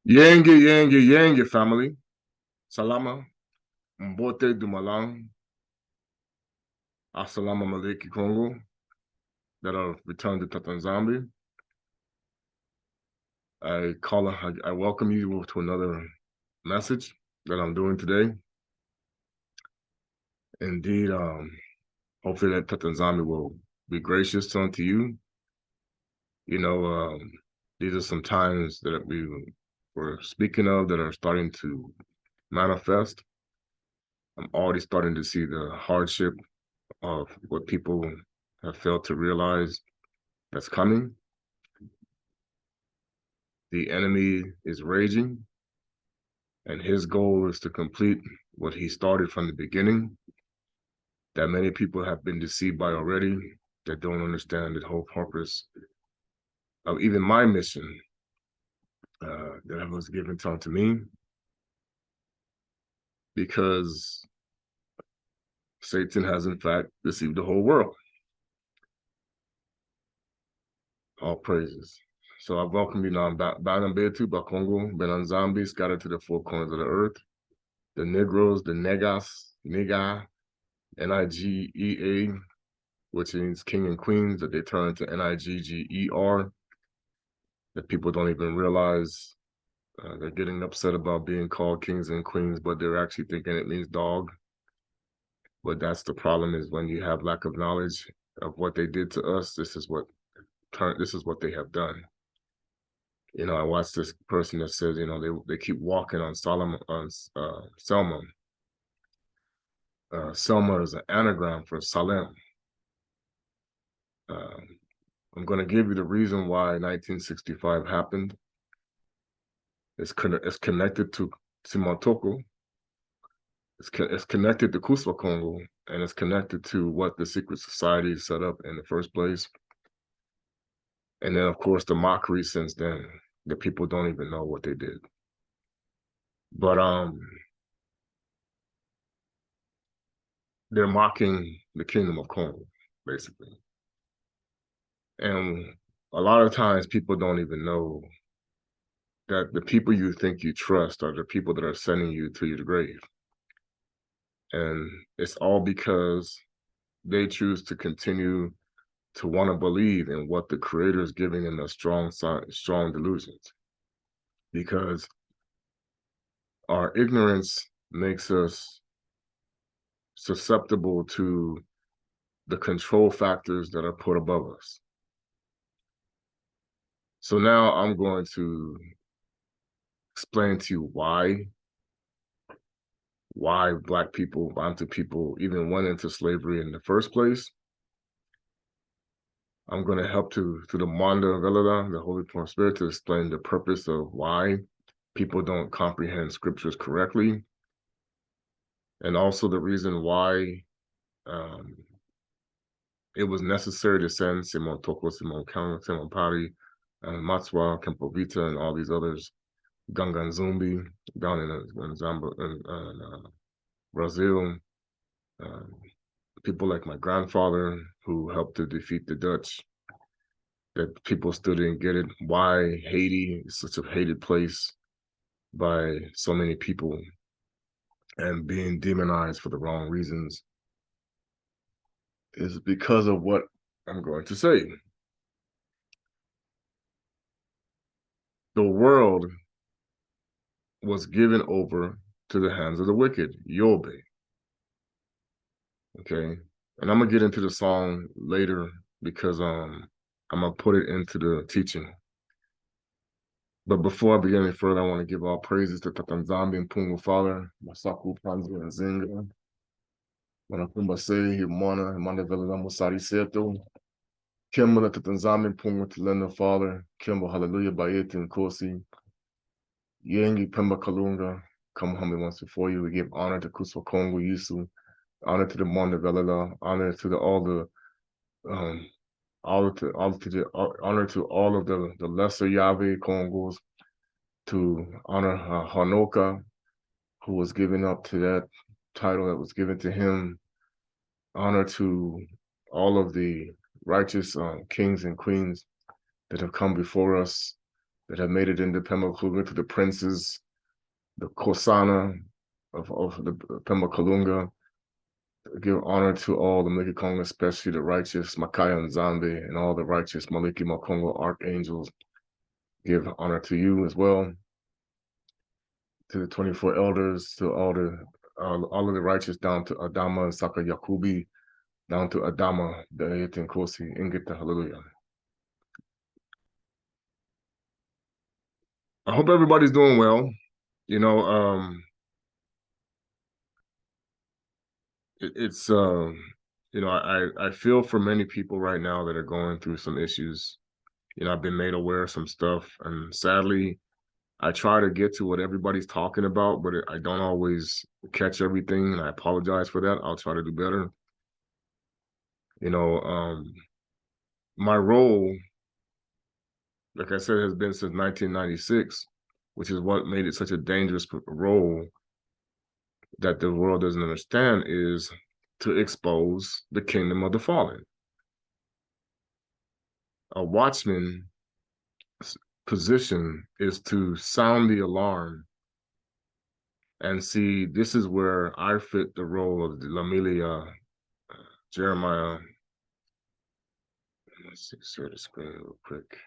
Yenge, family. Salama, Mbote Dumalang, Assalamu alaikum Congo, that are returned to Tata Kongo. I welcome you to another message that I'm doing today. Indeed, hopefully that Tata Kongo will be gracious unto you. You know, these are some times that we were speaking of that are starting to manifest. I'm already starting to see the hardship of what people have failed to realize that's coming. The enemy is raging, and his goal is to complete what he started from the beginning, that many people have been deceived by already, that don't understand the whole purpose of even my mission that was given to me, because Satan has in fact deceived the whole world. All praises. So I welcome you now. Bana Betu, Ba Kongo, Benanzambi, scattered to the four corners of the earth. The Negroes, the Negas, Niga, Nigea, which means king and queens, that they turn to Nigger, that people don't even realize. They're getting upset about being called kings and queens, but they're actually thinking it means dog. But that's the problem, is when you have lack of knowledge of what they did to us, this is what they have done. You know, I watched this person that says, you know, they keep walking on Solomon, on Selma. Selma is an anagram for Salem. I'm going to give you the reason why 1965 happened. It's connected to Simantoko. It's connected to Ba Kongo, and it's connected to what the secret society set up in the first place. And then, of course, the mockery since then. The people don't even know what they did. But they're mocking the kingdom of Congo, basically. And a lot of times people don't even know that the people you think you trust are the people that are sending you to your grave. And it's all because they choose to continue to want to believe in what the creator is giving in the strong delusions. Because our ignorance makes us susceptible to the control factors that are put above us. So now I'm going to explain to you why Black people, Bantu people even went into slavery in the first place. I'm going to help through the Manda Velada, the Holy Spirit, to explain the purpose of why people don't comprehend scriptures correctly, and also the reason why it was necessary to send Simon Toko, Simon Kang, Simon Pari, and Matswa, Kempovita, and all these others, Gangan Zumbi, down in Zambia, in Brazil. People like my grandfather, who helped to defeat the Dutch, that people still didn't get it. Why Haiti is such a hated place by so many people and being demonized for the wrong reasons is because of what I'm going to say. The world was given over to the hands of the wicked, Yobe. Okay, and I'm gonna get into the song later because I'm gonna put it into the teaching. But before I begin any further, I want to give all praises to Tatanzambi and Pungu Father, Masaku Panzu and Zinga. Wanakumba Sei, Himana, Himanda Vela Musari Seto, Kimba Tatanzambi Pungu Tilenda Father, Kimba Hallelujah Bayeti and Kosi, Yengi Pemba Kalunga, come humbly once before you. We give honor to Ba Kongo Yisu, honor to the Manda Vela, honor to honor to all of the lesser Yahweh Congos, to honor Hanoka, who was given up to that title that was given to him. Honor to all of the righteous kings and queens that have come before us, that have made it into Pemakulunga, to the princes, the Kosana of the Pemakulunga. Give honor to all the Maliki Kongo, especially the righteous Makaya and Zambi, and all the righteous Maliki Makongo archangels. Give honor to you as well, to the 24 elders, to all of the righteous, down to Adama and Saka Yakubi, down to Adama, the Etin Kosi, Ingita, hallelujah. I hope everybody's doing well. You know, it's you know, I feel for many people right now that are going through some issues. You know, I've been made aware of some stuff, and sadly, I try to get to what everybody's talking about, but I don't always catch everything, and I apologize for that. I'll try to do better. You know, my role, like I said, has been since 1996, which is what made it such a dangerous role that the world doesn't understand, is to expose the kingdom of the fallen. A watchman's position is to sound the alarm and see, this is where I fit the role of the Lamilia, Jeremiah. Let's see, share the screen real quick.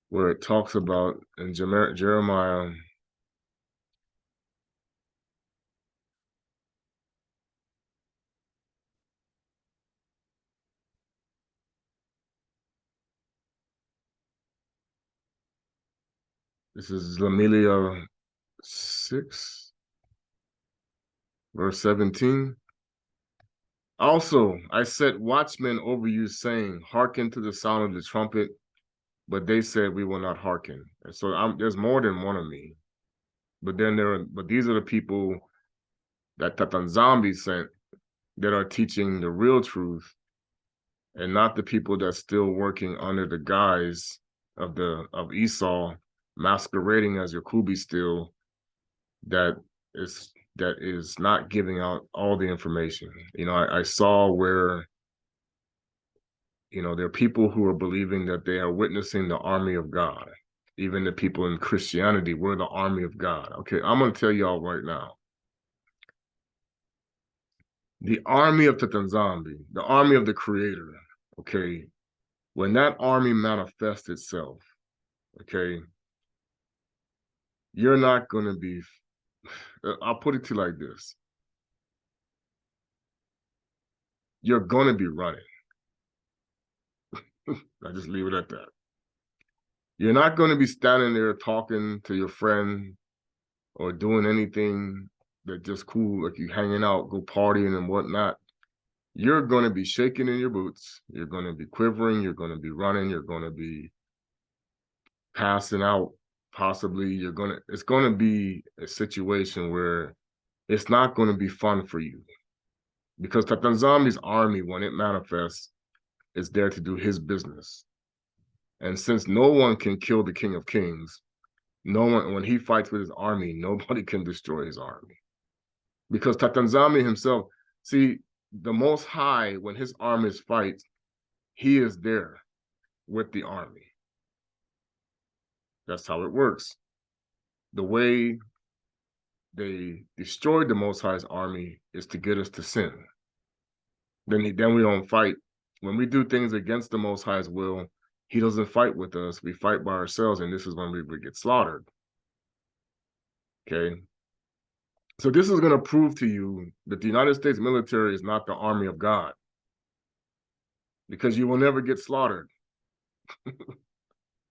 Where it talks about in Jeremiah, this is Lamilia 6, verse 17. Also, I set watchmen over you, saying, hearken to the sound of the trumpet, but they said, we will not hearken. And so there's more than one of me. But these are the people that Tata Nzambi sent that are teaching the real truth, and not the people that's still working under the guise of Esau, masquerading as Yakubi still, that is not giving out all the information. You know, I saw where, you know, there are people who are believing that they are witnessing the army of God. Even the people in Christianity, we're the army of God. Okay, I'm going to tell y'all right now. The army of Tatanzambi, the army of the Creator, okay, when that army manifests itself, okay, you're not going to be, I'll put it to you like this. You're going to be running. I just leave it at that. You're not going to be standing there talking to your friend or doing anything that just cool, like you hanging out, go partying and whatnot. You're going to be shaking in your boots. You're going to be quivering. You're going to be running. You're going to be passing out. Possibly it's going to be a situation where it's not going to be fun for you, because Tatanzami's army, when it manifests, is there to do his business. And since no one can kill the King of Kings, no one, when he fights with his army, nobody can destroy his army. Because Tatanzami himself, see, the Most High, when his armies fight, he is there with the army. That's how it works. The way they destroyed the Most High's army is to get us to sin. Then we don't fight. When we do things against the Most High's will, he doesn't fight with us. We fight by ourselves, and this is when we get slaughtered. Okay? So this is going to prove to you that the United States military is not the army of God, because you will never get slaughtered.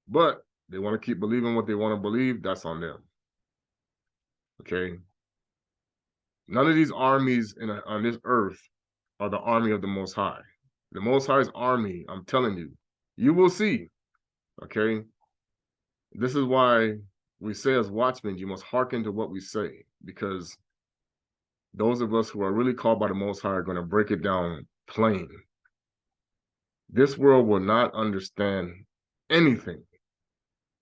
But they want to keep believing what they want to believe. That's on them. Okay? None of these armies on this earth are the army of the Most High. The Most High's army, I'm telling you, you will see. Okay? This is why we say as watchmen, you must hearken to what we say, because those of us who are really called by the Most High are going to break it down plain. This world will not understand anything.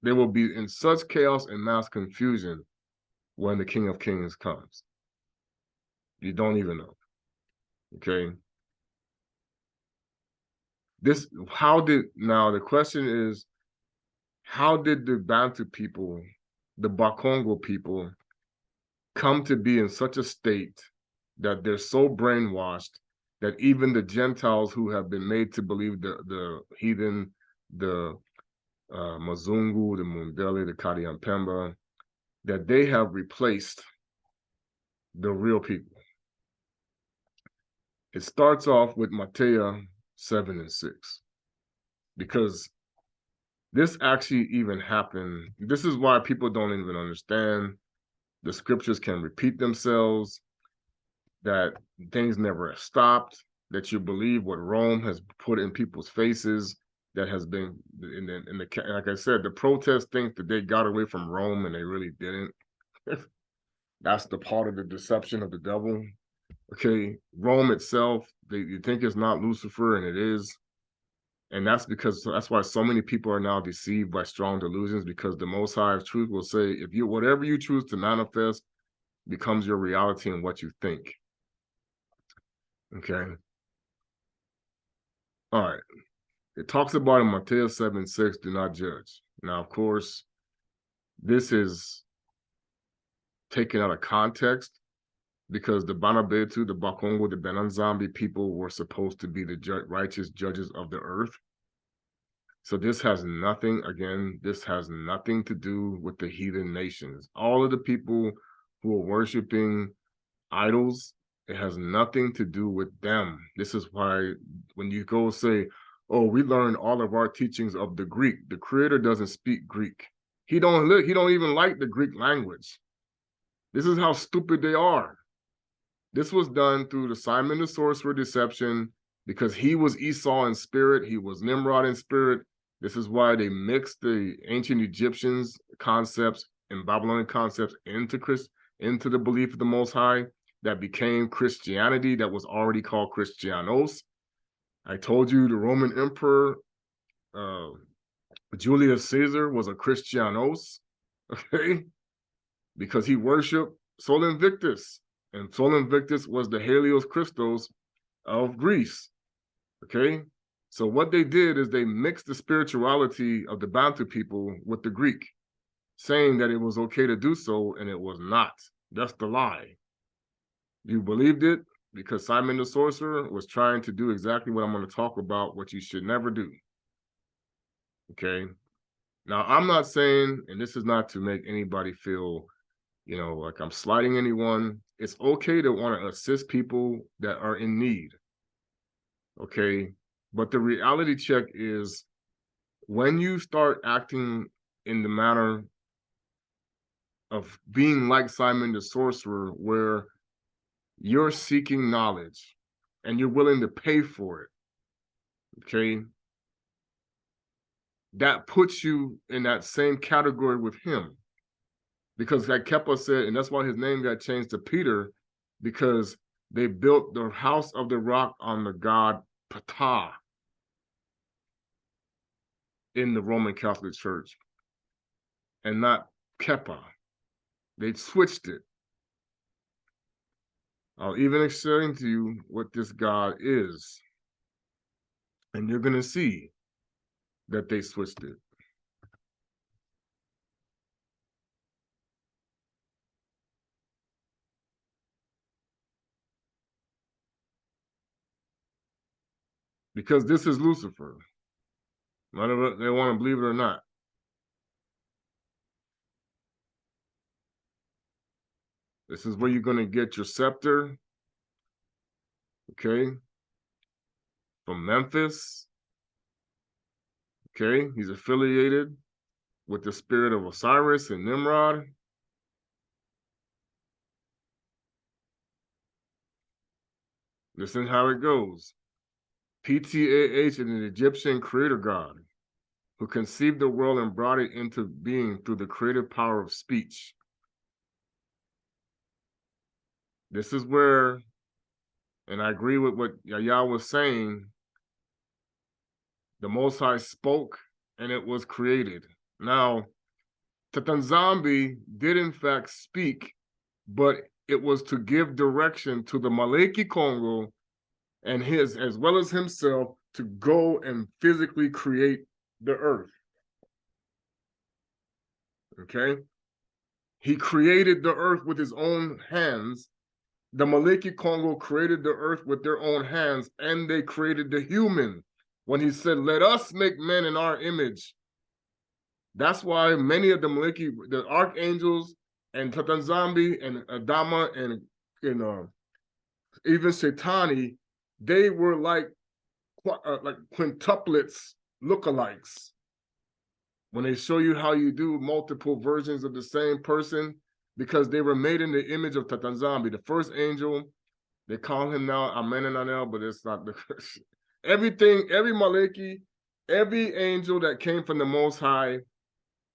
They will be in such chaos and mass confusion when the King of Kings comes. You don't even know. Okay? Now the question is, how did the Bantu people, the Ba Kongo people, come to be in such a state that they're so brainwashed that even the Gentiles who have been made to believe the heathen, the Mazungu, the Mundele, the Kadiampemba, that they have replaced the real people? It starts off with Matthew 7 and 6, because this actually even happened. This is why people don't even understand. The scriptures can repeat themselves, that things never have stopped, that you believe what Rome has put in people's faces, that has been like I said, the protest think that they got away from Rome and they really didn't. That's the part of the deception of the devil. Okay, Rome itself, you think it's not Lucifer, and it is. And that's why so many people are now deceived by strong delusions, because the Most High of truth will say, if you, whatever you choose to manifest becomes your reality and what you think. Okay. All right. It talks about in Matthew 7:6, do not judge. Now, of course, this is taken out of context, because the Bana Betu, the Ba Kongo, the Benanzambi people were supposed to be the righteous judges of the earth. So this has nothing to do with the heathen nations. All of the people who are worshiping idols, it has nothing to do with them. This is why when you go say, oh, we learned all of our teachings of the Greek, the Creator doesn't speak Greek. He don't even like the Greek language. This is how stupid they are. This was done through the Simon the Sorcerer deception, because he was Esau in spirit, he was Nimrod in spirit. This is why they mixed the ancient Egyptians concepts and Babylonian concepts into the belief of the Most High, that became Christianity, that was already called Christianos. I told you the Roman Emperor Julius Caesar was a Christianos, okay, because he worshipped Sol Invictus, and Sol Invictus was the Helios Christos of Greece, okay? So what they did is they mixed the spirituality of the Bantu people with the Greek, saying that it was okay to do so, and it was not. That's the lie. You believed it because Simon the Sorcerer was trying to do exactly what I'm going to talk about, what you should never do. Okay? Now, I'm not saying, and this is not to make anybody feel, like I'm slighting anyone. It's okay to want to assist people that are in need. Okay? But the reality check is, when you start acting in the manner of being like Simon the Sorcerer, where you're seeking knowledge and you're willing to pay for it, okay, that puts you in that same category with him. Because like Kepler said, and that's why his name got changed to Peter, because they built the house of the rock on the god Ptah in the Roman Catholic Church, and not Kepa. They switched it. I'll even explain to you what this god is, and you're going to see that they switched it. Because this is Lucifer, whether they want to believe it or not. This is where you're going to get your scepter, okay, from Memphis. Okay, he's affiliated with the spirit of Osiris and Nimrod. Listen how it goes. Ptah is an Egyptian creator god who conceived the world and brought it into being through the creative power of speech. This is where, and I agree with what Yahya was saying, the Most High spoke and it was created. Now, Tatanzambi did in fact speak, but it was to give direction to the Maleki Kongo and his, as well as himself, to go and physically create the earth. Okay? He created the earth with his own hands. The Maliki Kongo created the earth with their own hands, and they created the human when he said, let us make men in our image. That's why many of the Maliki, the archangels and Tatanzambi and Adama and even Shaitani, they were like quintuplets, lookalikes. When they show you how you do multiple versions of the same person, because they were made in the image of Tatanzambi, the first angel. They call him now Amenanel, but it's not the everything, every Maliki, every angel that came from the Most High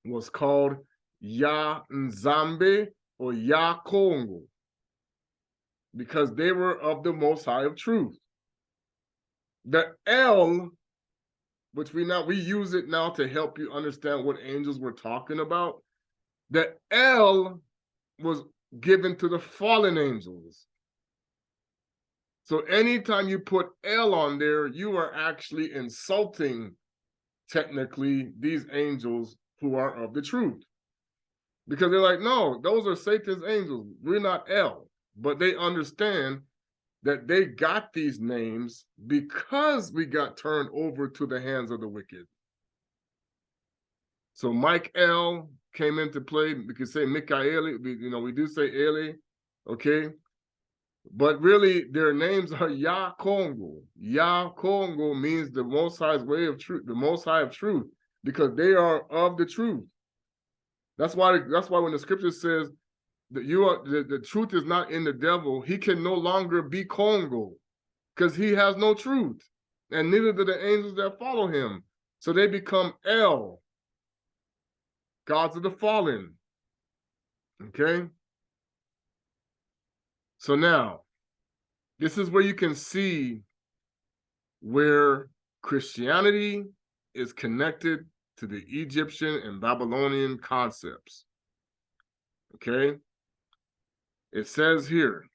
was called Ya Nzambe or Ya Kongo, because they were of the Most High of truth. The El, which we use it now to help you understand what angels we're talking about. The El was given to the fallen angels. So anytime you put El on there, you are actually insulting, technically, these angels who are of the truth. Because they're like, no, those are Satan's angels. We're not El. But they understand that they got these names because we got turned over to the hands of the wicked. So Mike El came into play. We could say Mikaeli, we do say Eli, okay? But really, their names are Ya Kongo. Ya Kongo means the Most High's way of truth, the Most High of truth, because they are of the truth. That's why when the scripture says that the truth is not in the devil, he can no longer be Kongo, because he has no truth, and neither do the angels that follow him. So they become El, gods of the fallen. Okay? So now, this is where you can see where Christianity is connected to the Egyptian and Babylonian concepts. Okay? It says here,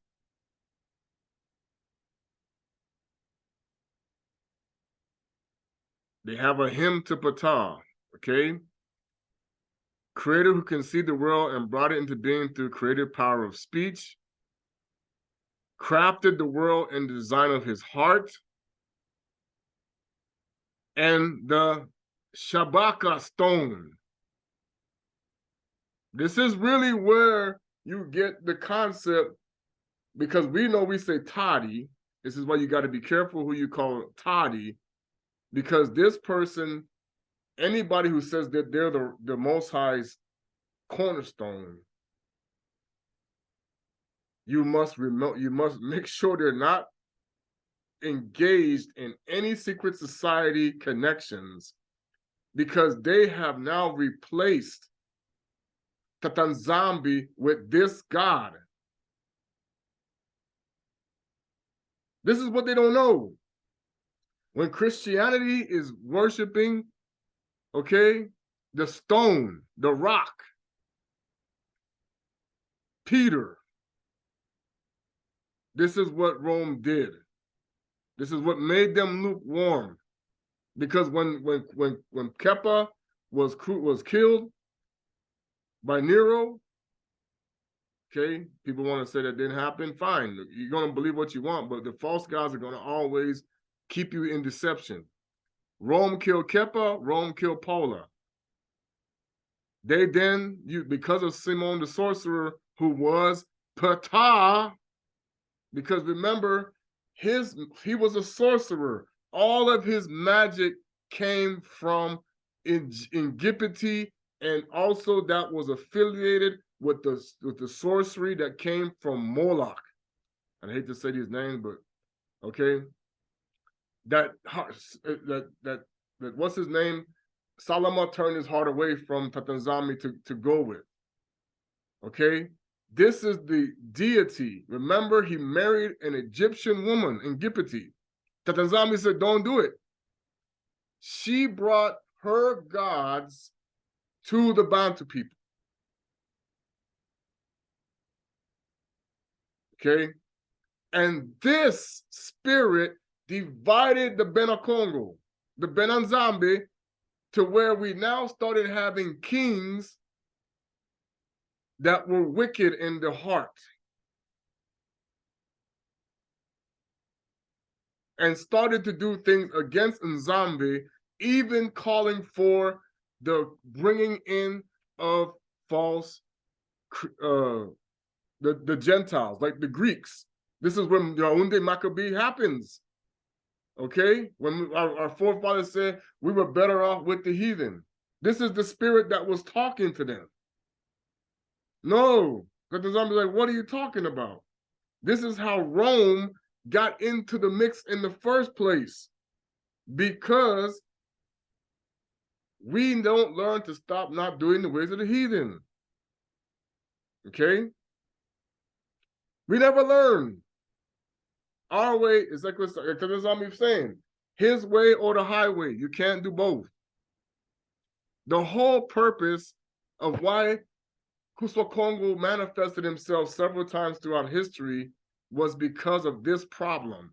they have a hymn to Ptah, okay? Creator who conceived the world and brought it into being through creative power of speech, crafted the world in the design of his heart, and the Shabaka stone. This is really where you get the concept, because we know we say Toddy. This is why you got to be careful who you call Toddy, because this person, anybody who says that they're the Most High's cornerstone, you must make sure they're not engaged in any secret society connections, because they have now replaced Tatanzambi with this God. This is what they don't know. When Christianity is worshiping, okay, the stone, the rock, Peter, this is what Rome did. This is what made them lukewarm. Because when Kepha was killed by Nero, okay, people want to say that didn't happen. Fine, you're going to believe what you want, but the false gods are going to always keep you in deception. Rome killed Kepha, Rome killed Paula. They then, because of Simon the sorcerer, who was Ptah, because remember, he was a sorcerer. All of his magic came from Ingipity, and also that was affiliated with the sorcery that came from Moloch. I hate to say these names, but okay. That what's his name? Solomon turned his heart away from Tatanzami to go with. Okay? This is the deity. Remember, he married an Egyptian woman in Gipiti. Tatanzami said, don't do it. She brought her gods to the Bantu people. Okay? And this spirit divided the Bana Kongo, the Benanzambe, to where we now started having kings that were wicked in the heart. And started to do things against Nzambe, even calling for the bringing in of false, the Gentiles, like the Greeks. This is when Yaoundé Maccabee happens. Okay, when our forefathers said we were better off with the heathen. This is the spirit that was talking to them. No, because the zombie's like, what are you talking about? This is how Rome got into the mix in the first place, because we don't learn to stop not doing the ways of the heathen. Okay? We never learn. Our way is like the zombie saying, his way or the highway. You can't do both. The whole purpose of why Kusa Kongo manifested himself several times throughout history was because of this problem.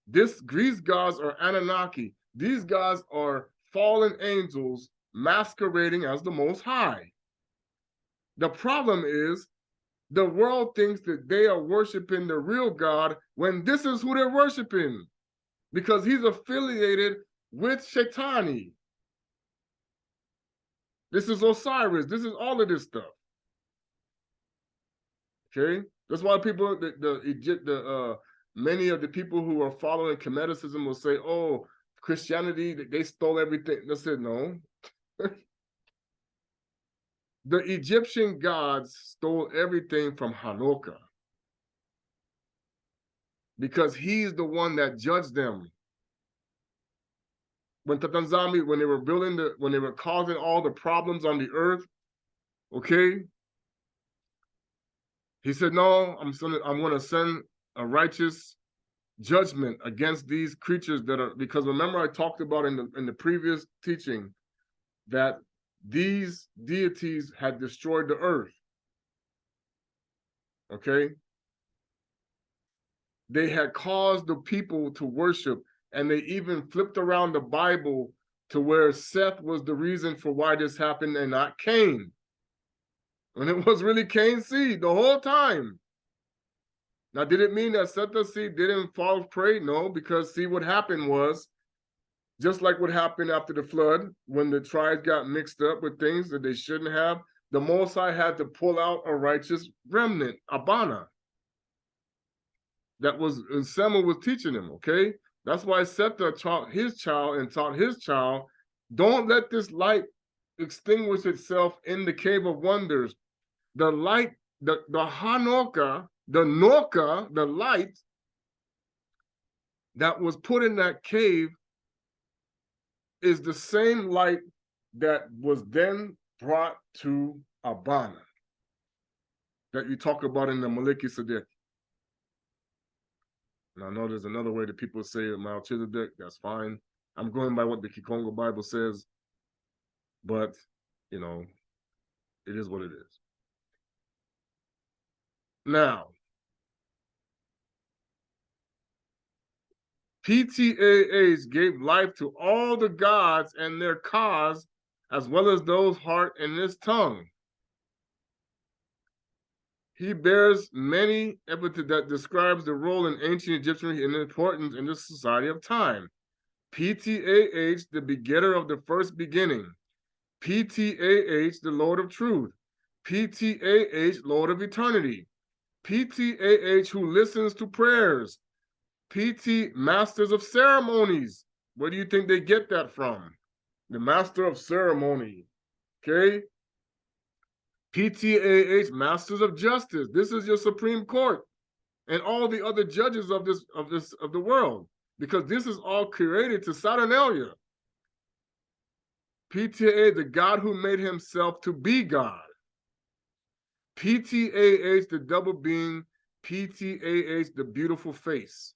These gods are Anunnaki. These gods are fallen angels masquerading as the Most High. The problem is the world thinks that they are worshiping the real God when this is who they're worshiping, because he's affiliated with Shaitani. This is Osiris. This is all of this stuff. Okay, that's why people, many of the people who are following Kemeticism will say, "Oh, Christianity, they stole everything." I said, no. The Egyptian gods stole everything from Hanukkah, because he's the one that judged them. When Tatanzami, when they were building when they were causing all the problems on the earth, okay, he said, "No, I'm going to send a righteous judgment against these creatures that are," because remember I talked about in the previous teaching that these deities had destroyed the earth. Okay, they had caused the people to worship, and they even flipped around the Bible to where Seth was the reason for why this happened and not Cain, when it was really Cain's seed the whole time. Now, did it mean that Seth's seed didn't fall prey? No, because see, what happened was, just like what happened after the flood, when the tribes got mixed up with things that they shouldn't have, the Most High had to pull out a righteous remnant, a Bana. That was, and Samuel was teaching him, okay? That's why Seth taught his child, don't let this light extinguish itself in the cave of wonders. The light, the Hanukkah, the Noka, the light that was put in that cave is the same light that was then brought to Abana, that you talk about in the Maliki Sadek. And I know there's another way that people say Melchizedek, that's fine. I'm going by what the Kikongo Bible says, but, you know, it is what it is. Now, PTAH gave life to all the gods and their cause, as well as those heart and his tongue. He bears many epithets that describes the role in ancient Egyptian and importance in the society of time. PTAH, the begetter of the first beginning. PTAH, the Lord of truth. PTAH, Lord of eternity. PTAH, who listens to prayers. PT, masters of ceremonies. Where do you think they get that from? The master of ceremony. Okay? PTAH, masters of justice. This is your Supreme Court and all the other judges of the world, because this is all created to Saturnalia. PTAH, the God who made himself to be God. PTAH, the double being. PTAH, the beautiful face.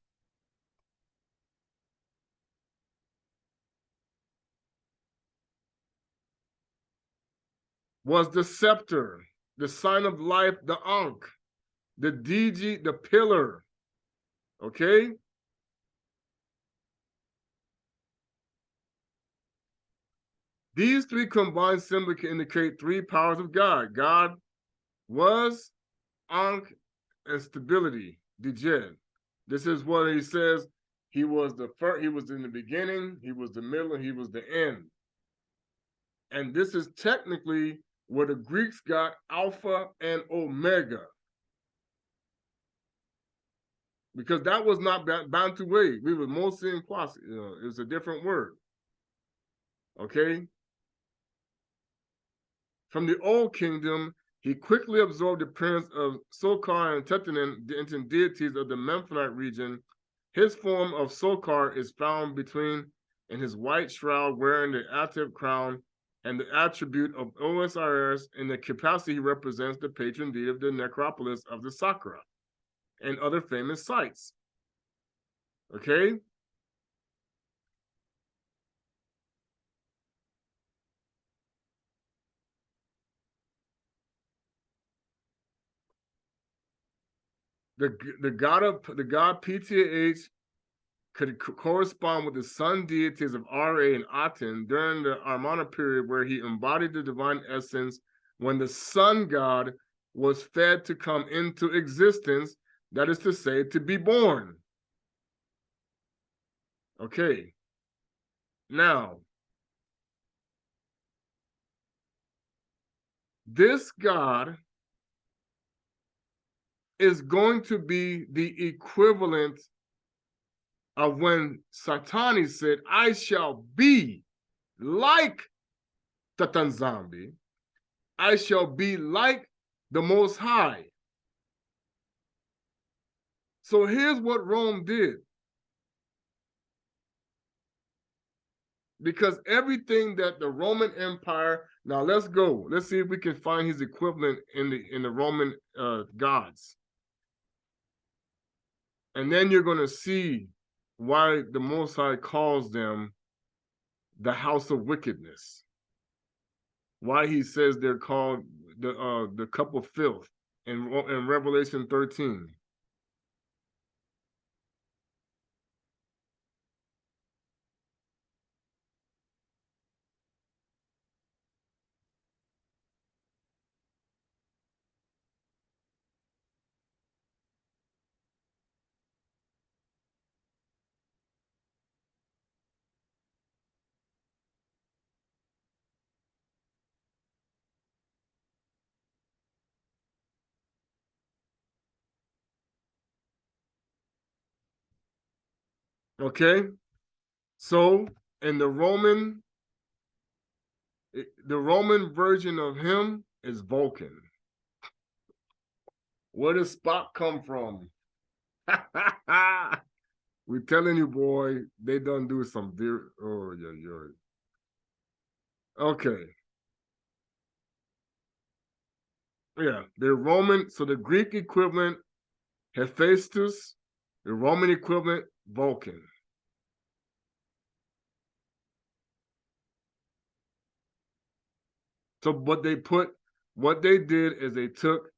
Was the scepter, the sign of life, the Ankh, the DG, the pillar. Okay? These three combined symbols can indicate three powers of God. God was, Ankh, and stability, Dijed. This is what he says. He was the first, he was in the beginning, he was the middle, and he was the end. And this is technically where the Greeks got Alpha and Omega. Because that was not Bantu way. We were mostly in Kwasi. It was a different word. Okay? From the Old Kingdom, he quickly absorbed the appearance of Sokar and Tetanen, the ancient deities of the Memphite region. His form of Sokar is found between in his white shroud wearing the Atif crown and the attribute of Osiris in the capacity he represents the patron deity of the necropolis of the Sakra and other famous sites. Okay? The god PTH could correspond with the sun deities of Ra and Aten during the Armana period, where he embodied the divine essence when the sun god was fed to come into existence, that is to say, to be born. Okay. Now, this god is going to be the equivalent of when Satani said, I shall be like Tatanzambi. I shall be like the Most High. So here's what Rome did. Because everything that the Roman Empire, now let's go. Let's see if we can find his equivalent in the Roman gods. And then you're going to see why the Most High calls them the house of wickedness. Why he says they're called the cup of filth in Revelation 13. Okay, so in the Roman version of him is Vulcan. Where does Spock come from? We're telling you, boy, they done do some very, oh yeah. Okay. Yeah, the Roman, so the Greek equivalent, Hephaestus, the Roman equivalent, Vulcan. So what they did is they took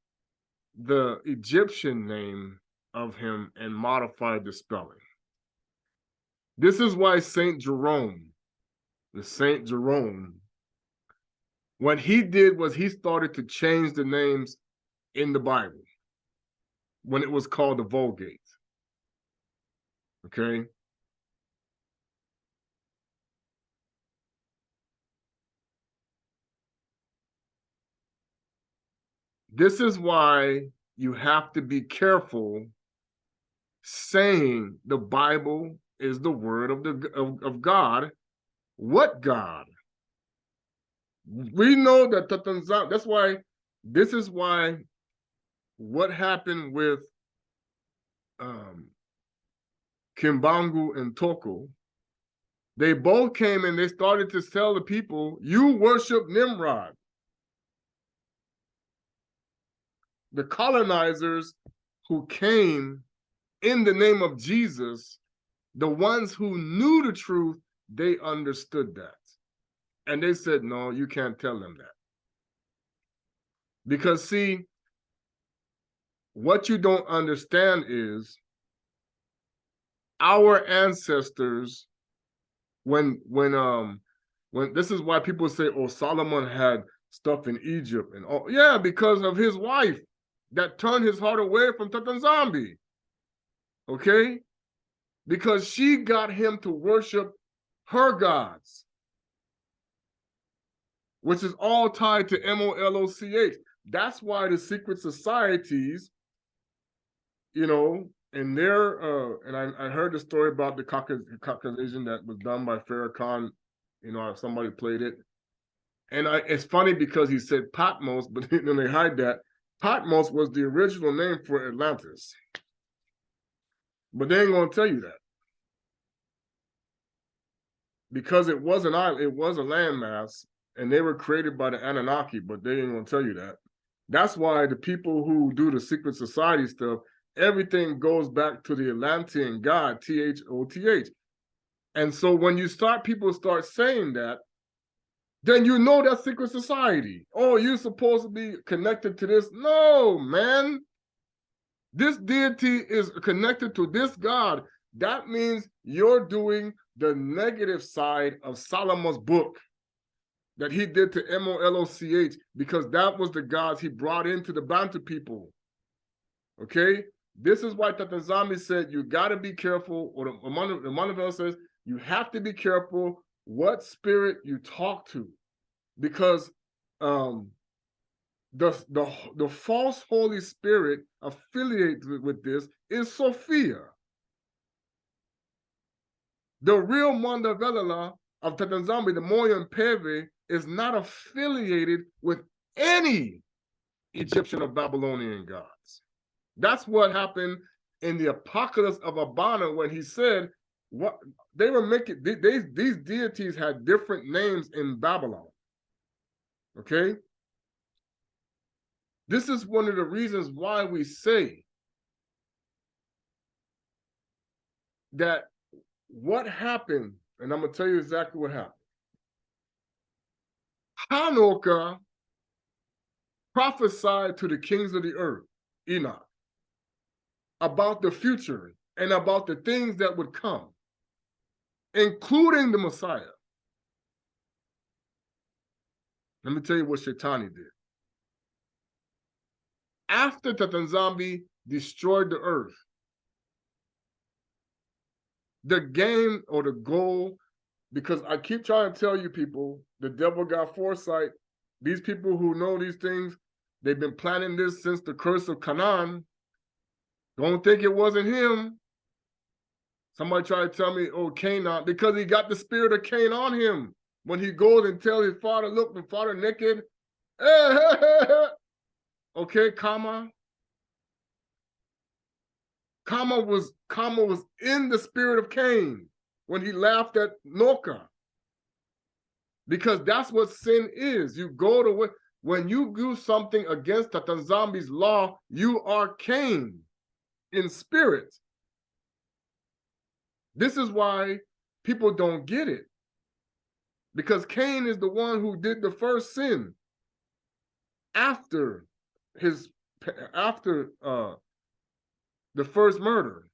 the Egyptian name of him and modified the spelling. This is why Saint Jerome, what he did was he started to change the names in the Bible when it was called the Vulgate. Okay. This is why you have to be careful saying the Bible is the word of God. What God? We know that that's why this is why what happened with Kimbangu and Toko, they both came and they started to tell the people, you worship Nimrod. The colonizers who came in the name of Jesus, the ones who knew the truth, they understood that. And they said, no, you can't tell them that. Because see, what you don't understand is our ancestors, when When this is why people say, oh, Solomon had stuff in Egypt and all. Yeah, because of his wife that turned his heart away from Tatanzambi. Okay? Because she got him to worship her gods, which is all tied to MOLOCH. That's why the secret societies, you know, and they're and I heard the story about the Caucasian that was done by Farrakhan. You know, somebody played it. And it's funny because he said Patmos, but then they hide that. Patmos was the original name for Atlantis. But they ain't gonna tell you that. Because it was an island, it was a landmass, and they were created by the Anunnaki, but they ain't gonna tell you that. That's why the people who do the secret society stuff, everything goes back to the Atlantean god, Thoth. And so when people start saying that, then you know that's secret society. Oh, you're supposed to be connected to this. No, man. This deity is connected to this god. That means you're doing the negative side of Solomon's book that he did to MOLOCH, because that was the gods he brought into the Bantu people. Okay? This is why Tatanzambi said you got to be careful, or the Manavel says you have to be careful what spirit you talk to, because the false Holy Spirit affiliated with this is Sophia. The real Mondavelala of Tatanzambi, the Moyan Peve, is not affiliated with any Egyptian or Babylonian gods. That's what happened in the Apocalypse of Abana when he said what they were making. These deities had different names in Babylon. Okay? This is one of the reasons why we say that what happened, and I'm going to tell you exactly what happened. Hanukkah prophesied to the kings of the earth, Enoch, about the future and about the things that would come, including the Messiah. Let me tell you what Shaitani did. After Tatanzambi destroyed the earth, the game or the goal, because I keep trying to tell you people, the devil got foresight. These people who know these things, they've been planning this since the curse of Canaan. Don't think it wasn't him. Somebody tried to tell me, oh, Canaan, because he got the spirit of Cain on him. When he goes and tells his father, look, the father naked. Okay, Kama. Kama was in the spirit of Cain when he laughed at Noka. Because that's what sin is. You go to when you do something against Tatanzambi's law, you are Cain in spirit. This is why people don't get it. Because Cain is the one who did the first sin after the first murder.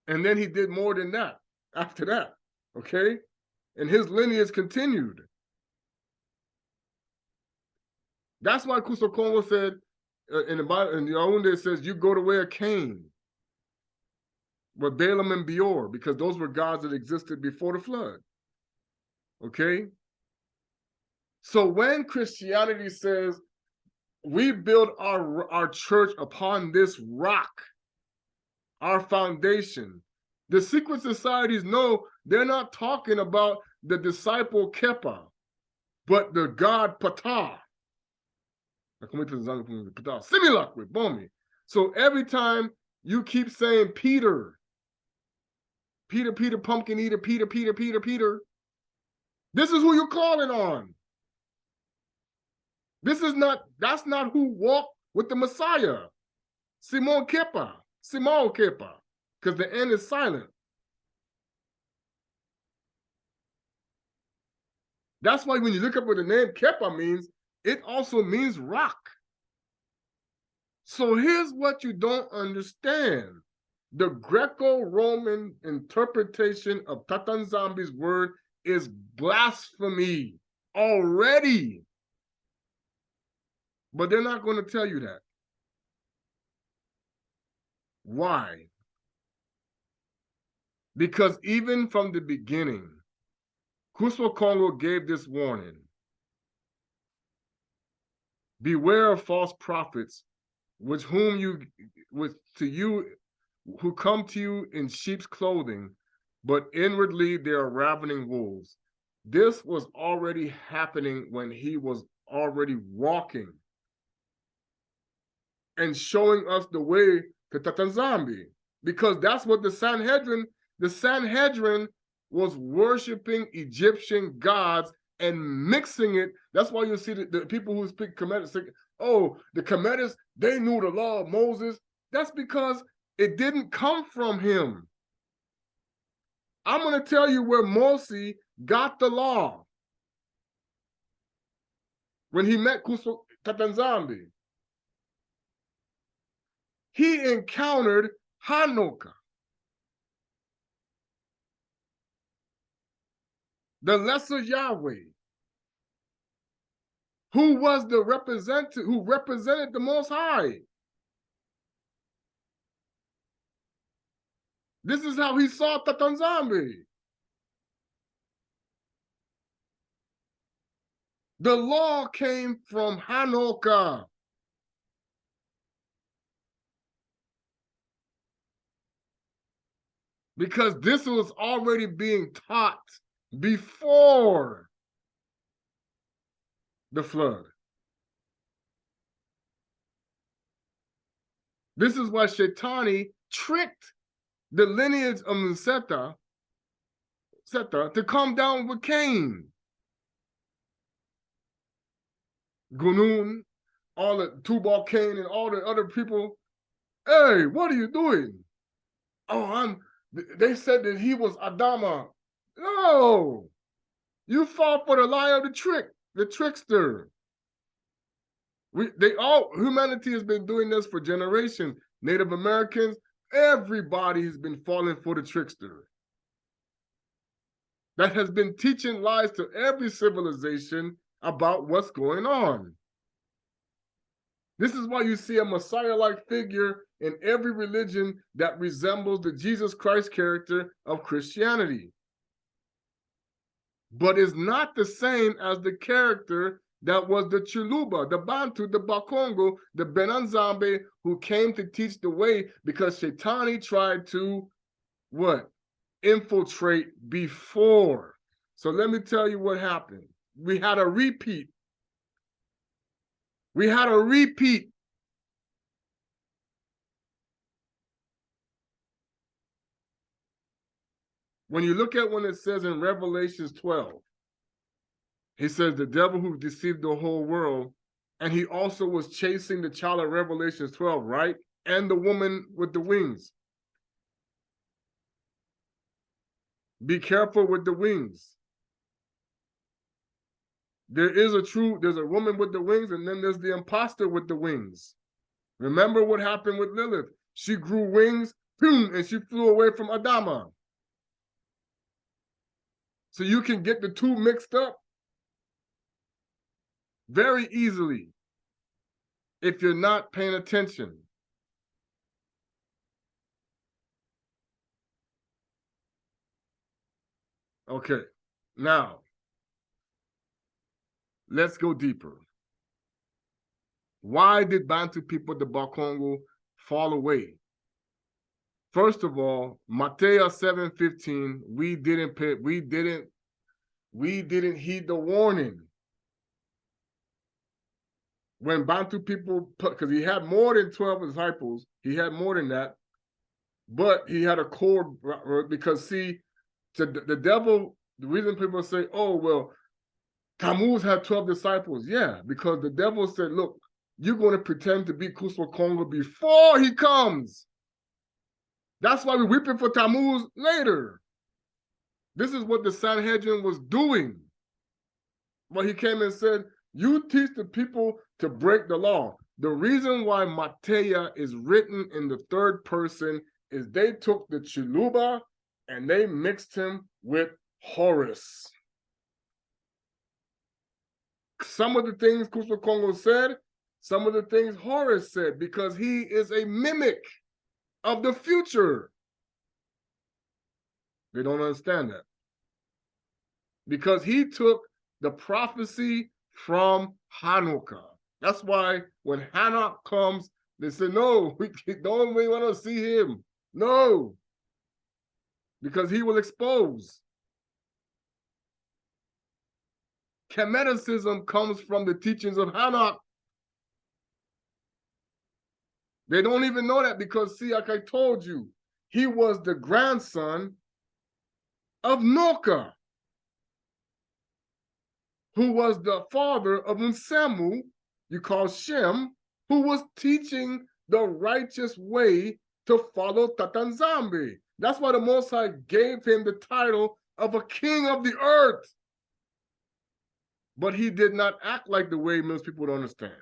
And then he did more than that after that, okay? And his lineage continued. That's why Kuso Kongo said in the Bible, in the Yaoundé, it says, you go the way of Cain, with Balaam and Beor, because those were gods that existed before the flood, okay? So when Christianity says, we build our church upon this rock, our foundation, the secret societies know they're not talking about the disciple Kepa, but the god Ptah. So every time you keep saying Peter, pumpkin eater, Peter, this is who you're calling on. That's not who walked with the Messiah. Simon Kepa, because the N is silent. That's why when you look up what the name Kepa means, it also means rock. So here's what you don't understand. The Greco-Roman interpretation of Tatanzambi's word is blasphemy already. But they're not going to tell you that. Why? Because even from the beginning, Kuswa Kongo gave this warning. Beware of false prophets, who come to you in sheep's clothing, but inwardly they are ravening wolves. This was already happening when he was already walking and showing us the way to Tatanzambi, because that's what the Sanhedrin was worshiping Egyptian gods and mixing it. That's why you see the people who speak Kemetic say, oh, the Kemetics, they knew the law of Moses. That's because it didn't come from him. I'm going to tell you where Moses got the law. When he met Tatanzambi, he encountered Hanukkah, the lesser Yahweh, who was the representative, who represented the Most High. This is how he saw Tatanzambi. The law came from Hanukkah. Because this was already being taught before the flood. This is why Shaitani tricked the lineage of Seta to come down with Cain. Gunun, all the Tubal Cain and all the other people. Hey, what are you doing? Oh, they said that he was Adama. No, you fall for the lie of the trickster. Humanity has been doing this for generations. Native Americans, everybody has been falling for the trickster. That has been teaching lies to every civilization about what's going on. This is why you see a Messiah-like figure in every religion that resembles the Jesus Christ character of Christianity, but is not the same as the character that was the Chuluba, the Bantu, the Ba Kongo, the Benanzambe, who came to teach the way, because Shaitani tried to, what? Infiltrate before. So let me tell you what happened. We had a repeat. We had a repeat. When you look at when it says in Revelations 12, he says the devil who deceived the whole world, and he also was chasing the child of Revelations 12, right? And the woman with the wings. Be careful with the wings. There's a woman with the wings, and then there's the imposter with the wings. Remember what happened with Lilith? She grew wings, boom, and she flew away from Adama. So you can get the two mixed up very easily if you're not paying attention. Okay, now let's go deeper. Why did Bantu people, the Ba Kongo, fall away? First of all, Matthew 7:15, we didn't heed the warning. When Bantu people, because he had more than 12 disciples, he had more than that, but he had a core, because see, the devil, the reason people say, oh, well, Tammuz had 12 disciples. Yeah, because the devil said, look, you're going to pretend to be Kuswa Kongo before he comes. That's why we're weeping for Tammuz later. This is what the Sanhedrin was doing. But he came and said, you teach the people to break the law. The reason why Matthew is written in the third person is they took the Chuluba and they mixed him with Horus. Some of the things Kufa Kongo said, some of the things Horus said, because he is a mimic of the future. They don't understand that. Because he took the prophecy from Hanukkah. That's why when Hanukkah comes, they say, no, we don't really want to see him. No. Because he will expose. Chemeticism comes from the teachings of Hanukkah. They don't even know that because, see, like I told you, he was the grandson of Noka, who was the father of Nsemu, you call Shem, who was teaching the righteous way to follow Tata Nzambe. That's why the Most High gave him the title of a king of the earth. But he did not act like the way most people don't understand.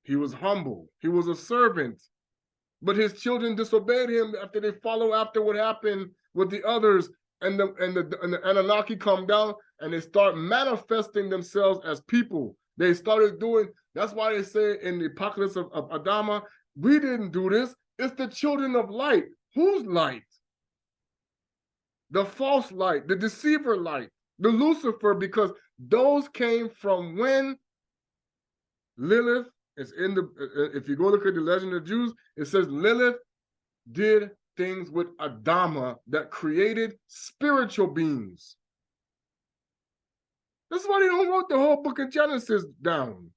He was humble. He was a servant. But his children disobeyed him after they follow after what happened with the others, and the Anunnaki come down and they start manifesting themselves as people. They started doing, that's why they say in the apocalypse of Adama, we didn't do this. It's the children of light. Whose light? The false light, the deceiver light, the Lucifer, because those came from when Lilith is in the, if you go look at the Legend of the Jews, it says Lilith did things with Adama that created spiritual beings. That's why they don't wrote the whole book of Genesis down.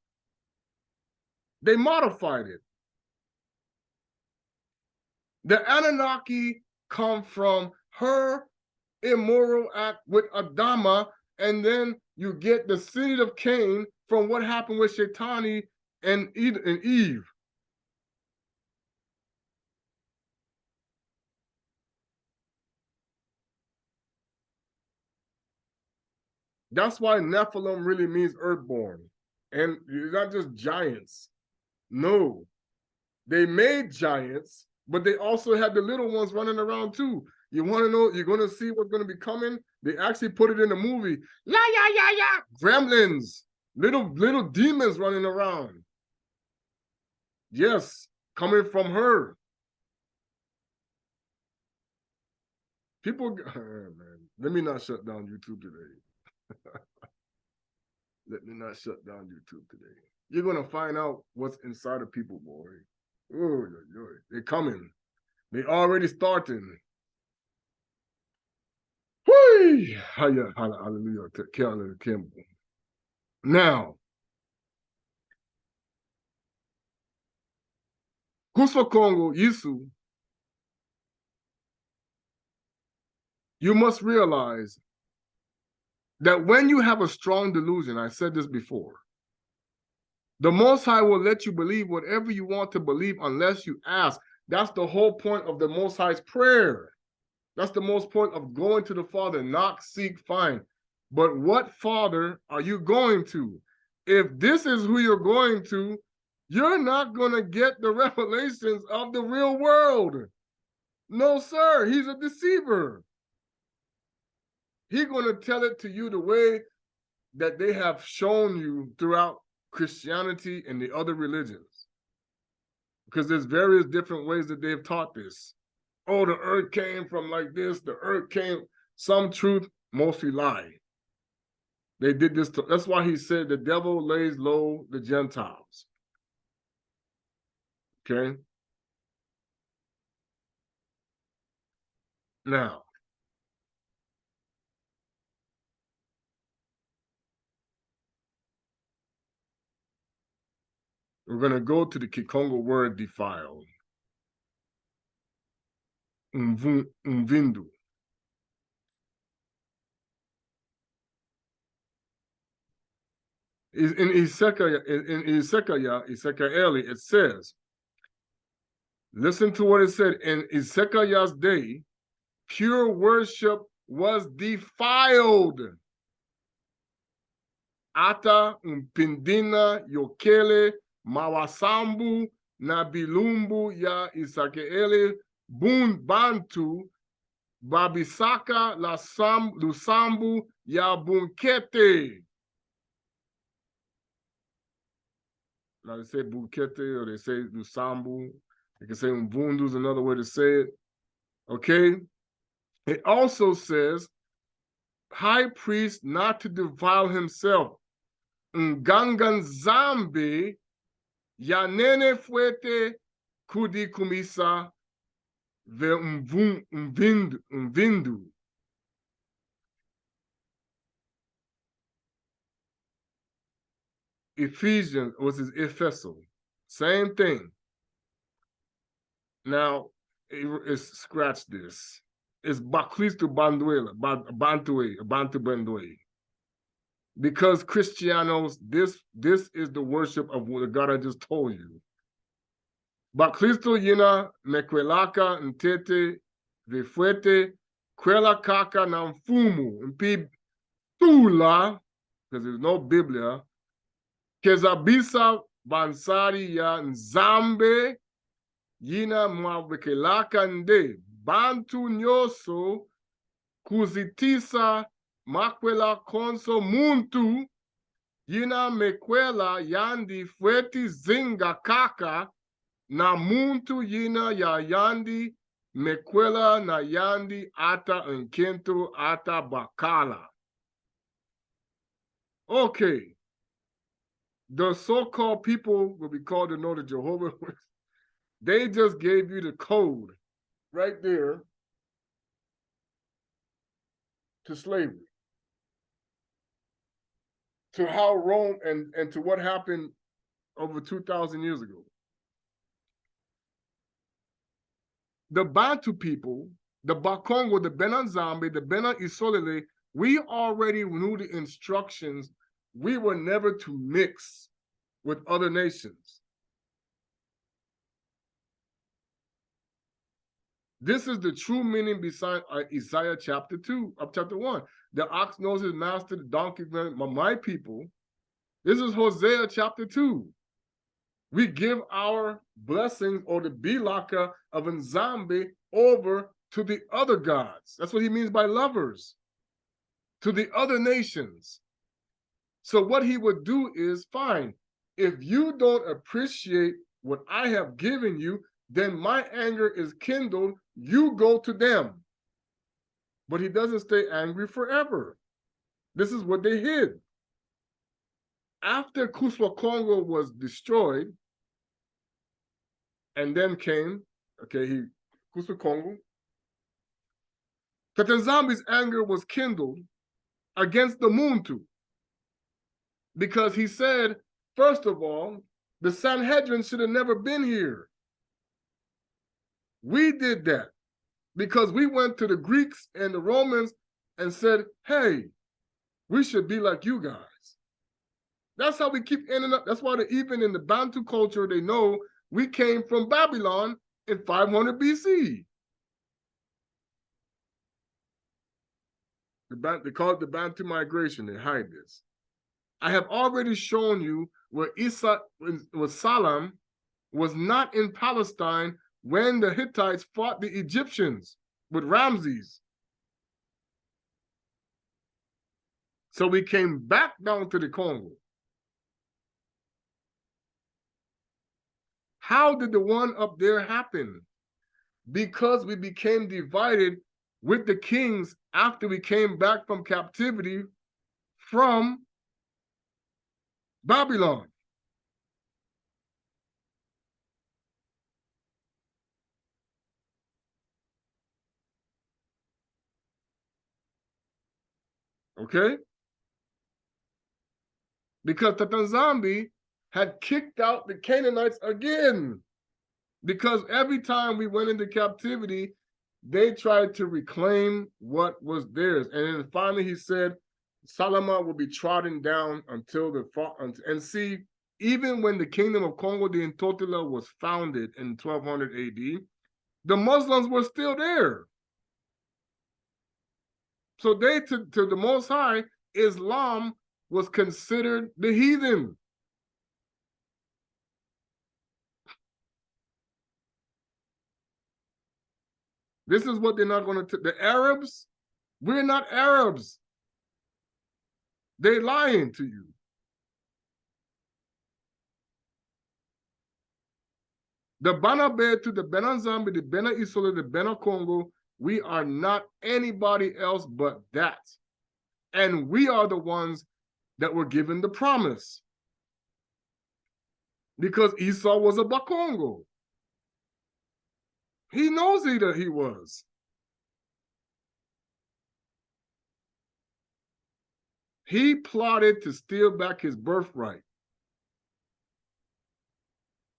They modified it. The Anunnaki come from her immoral act with Adama, and then you get the seed of Cain from what happened with Shaitani and Eve. That's why Nephilim really means earthborn. And it's not just giants. No. They made giants, but they also had the little ones running around too. You want to know, you're going to see what's going to be coming? They actually put it in the movie. La, ya, ya, ya. Gremlins. Little demons running around. Yes, coming from her. People, man, let me not shut down YouTube today. Let me not shut down YouTube today. You're going to find out what's inside of people, boy. Oh, they're coming. They already starting. Whee! Hallelujah. Now, Kufa Kongo, Yisu, you must realize that when you have a strong delusion, I said this before, the Most High will let you believe whatever you want to believe unless you ask. That's the whole point of the Most High's prayer. That's the most point of going to the Father. Knock, seek, find. But what Father are you going to? If this is who you're going to, you're not going to get the revelations of the real world. No, sir. He's a deceiver. He's going to tell it to you the way that they have shown you throughout Christianity and the other religions. Because there's various different ways that they've taught this. Oh, the earth came from like this. The earth came, some truth, mostly lie. They did this. That's why he said the devil lays low the Gentiles. Okay. Now, we're going to go to the Kikongo word defiled. Mvindu. In Ezekiel, it says, listen to what it said. In Ezekiel's day, pure worship was defiled. Ata umpindina yokele mawasambu na bilumbu ya Ezekiel bantu Babisaka Lusambu ya Bunkete. Now they say Bunkete or they say Lusambu. They can say Mbundu is another way to say it. Okay. It also says, high priest not to defile himself. Ngangan Zambi Yanene Fuete Kudi Kumisa Ve Mvindu. Ephesians was his Ephesul. Same thing. Now, it's scratch this. It's Bakristo Banduela, Bantu Bandue. Because Christianos, this is the worship of what God I just told you. Bakristo yina mekwelaka ntete vifuete kwela kaka na mfumu mpi Tulah, because there's no Biblia, kezabisa bansari ya nzambe yina mwawekelaka nde bantu nyoso kuzitisa makwela konso muntu yina mekwela yandi fueti zinga kaka na muntu yina ya yandi mekwela na yandi ata nkento ata bakala. Okay. The so-called people will be called to know the Jehovah. They just gave you the code right there to slavery, to how Rome and to what happened over 2,000 years ago. The Bantu people, the Ba Kongo, the Bana Zambi, the Bana Isolele, we already knew the instructions. We were never to mix with other nations. This is the true meaning beside Isaiah chapter 2 of chapter 1. The ox knows his master, the donkey, my people. This is Hosea chapter 2. We give our blessings or the bilaka of Nzambe over to the other gods. That's what he means by lovers. To the other nations. So what he would do is, fine, if you don't appreciate what I have given you, then my anger is kindled, you go to them. But he doesn't stay angry forever. This is what they hid. After Kuswa Kongo was destroyed, and then came, Kuswa Kongo, Tata Nzambi's anger was kindled against the Muntu. Because he said, first of all, the Sanhedrin should have never been here. We did that because we went to the Greeks and the Romans and said, hey, we should be like you guys. That's how we keep ending up. That's why even in the Bantu culture, they know we came from Babylon in 500 BC. They call it the Bantu migration. They hide this. I have already shown you where Salam was not in Palestine when the Hittites fought the Egyptians with Ramses. So we came back down to the Congo. How did the one up there happen? Because we became divided with the kings after we came back from captivity from Babylon. Okay? Because Tata Nzambi had kicked out the Canaanites again. Because every time we went into captivity, they tried to reclaim what was theirs. And then finally he said, Salama will be trodden down until the and see, even when the kingdom of Congo de Intotila was founded in 1200 AD, the Muslims were still there. So they, to the Most High, Islam was considered the heathen. This is what they're not going to, the Arabs, we're not Arabs. They're lying to you. The Bana Betu, the Bana Zambi, the Bana Isola, the Bana Kongo, we are not anybody else but that. And we are the ones that were given the promise. Because Esau was a Ba Kongo. He knows that he was. He plotted to steal back his birthright.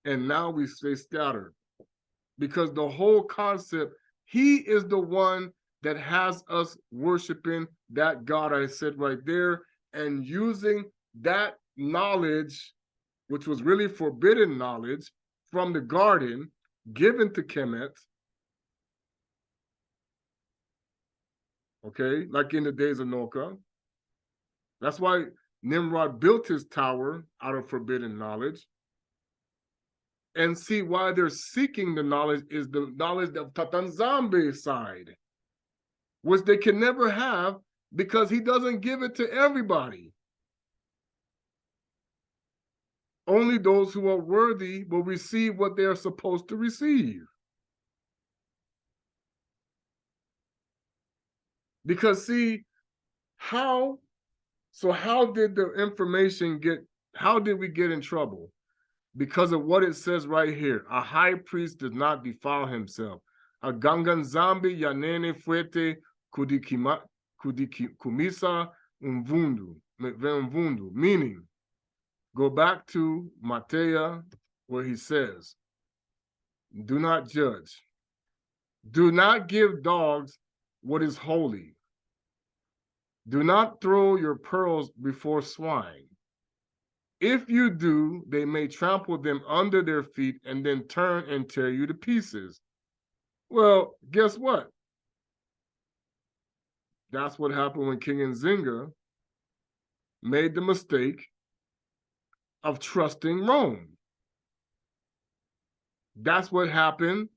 And now we stay scattered. Because the whole concept, he is the one that has us worshiping that God I said right there, and using that knowledge, which was really forbidden knowledge, from the garden, given to Kemet, okay, like in the days of Noah. That's why Nimrod built his tower out of forbidden knowledge. And see why they're seeking the knowledge is the knowledge of Tatanzambe's side, which they can never have because he doesn't give it to everybody. Only those who are worthy will receive what they are supposed to receive. Because see, how did the information how did we get in trouble? Because of what it says right here. A high priest does not defile himself. A ganganzambi yanene fuete kumisa umvundu. Meaning, go back to Matthew where he says, do not judge. Do not give dogs what is holy. Do not throw your pearls before swine. If you do, they may trample them under their feet and then turn and tear you to pieces. Well, guess what? That's what happened when King Nzinga made the mistake of trusting Rome. That's what happened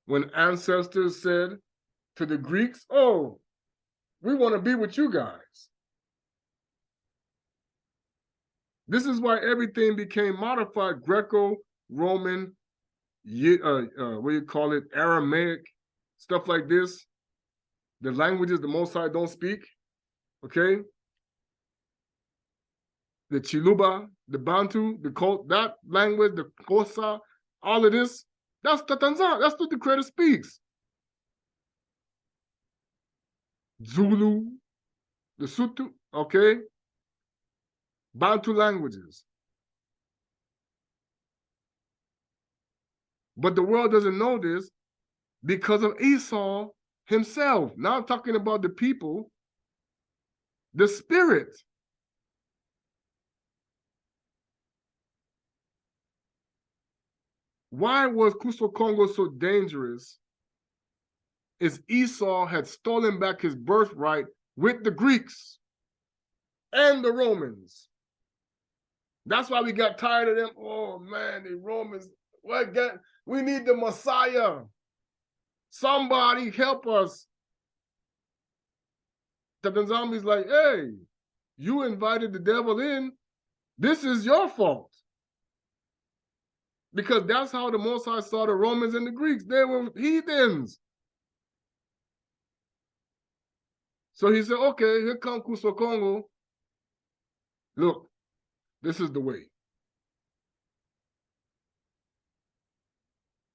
when ancestors said to the Greeks, oh, we want to be with you guys. This is why everything became modified, Greco-Roman, what do you call it, Aramaic, stuff like this. The languages the Most High don't speak, okay? The Chiluba, the Bantu, the Colt, that language, the Kosa, all of this, that's the Tanzania, that's what the Creator speaks. Zulu, the Sutu, okay? Bantu languages. But the world doesn't know this because of Esau himself. Now I'm talking about the people, the spirit. Why was Congo so dangerous? Is Esau had stolen back his birthright with the Greeks and the Romans. That's why we got tired of them. Oh man, the Romans, we need the Messiah. Somebody help us. The Tanzanians like, hey, you invited the devil in. This is your fault. Because that's how the Most High saw the Romans and the Greeks. They were heathens. So he said, okay, here comes Congo. Look, this is the way.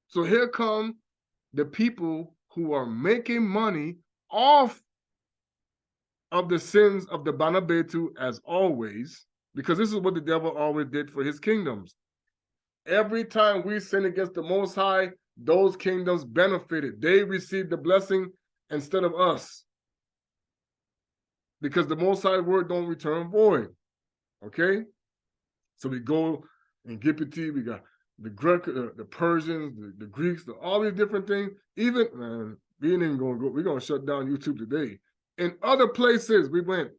So here come the people who are making money off of the sins of the Bana Betu as always, because this is what the devil always did for his kingdoms. Every time we sin against the Most High, those kingdoms benefited. They received the blessing instead of us. Because the Most High word don't return void. Okay? So we go in Gipiti, we got the Greco, the Persians, the Greeks, all these different things. Even, man, we ain't even gonna go, we're gonna shut down YouTube today. In other places we went.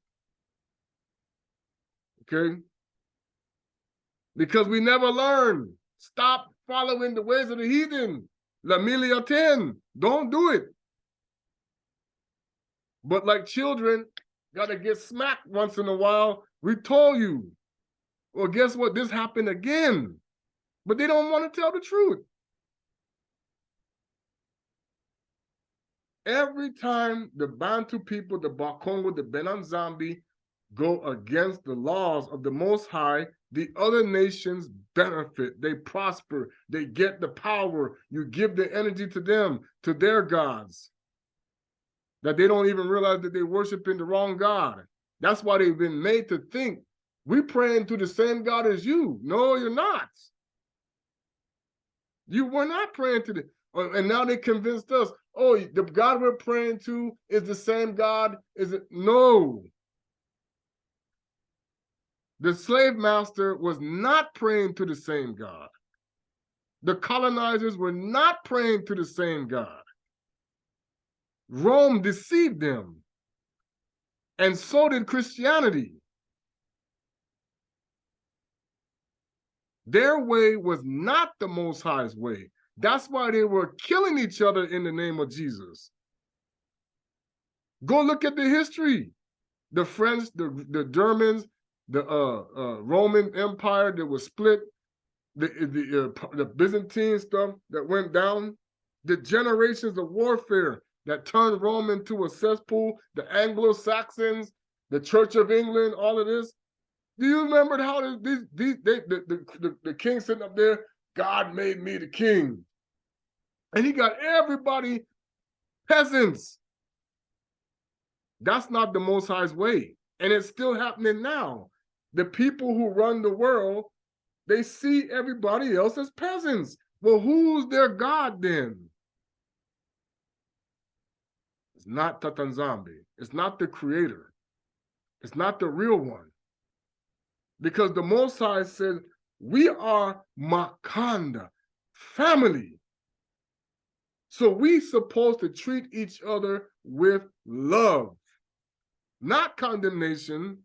Okay? Because we never learned. Stop following the ways of the heathen. La Milia 10. Don't do it. But like children, got to get smacked once in a while. We told you. Well, guess what? This happened again. But they don't want to tell the truth. Every time the Bantu people, the Ba Kongo, the Benanzambi go against the laws of the Most High, the other nations benefit. They prosper. They get the power. You give the energy to them, to their gods, that they don't even realize that they're worshiping the wrong God. That's why they've been made to think, we're praying to the same God as you. No, you're not. You were not praying to the, and now they convinced us, oh, the God we're praying to is the same God. Is it? No. The slave master was not praying to the same God. The colonizers were not praying to the same God. Rome deceived them. And so did Christianity. Their way was not the Most High's way. That's why they were killing each other in the name of Jesus. Go look at the history. The French, the Germans, the Roman Empire that was split, the Byzantine stuff that went down, the generations of warfare that turned Rome into a cesspool, the Anglo-Saxons, the Church of England, all of this. Do you remember how the king sitting up there, God made me the king. And he got everybody peasants. That's not the Most High's way. And it's still happening now. The people who run the world, they see everybody else as peasants. Well, who's their God then? It's not Tata Kongo. It's not the creator. It's not the real one. Because the Most High said, we are Makanda, family. So we supposed to treat each other with love, not condemnation,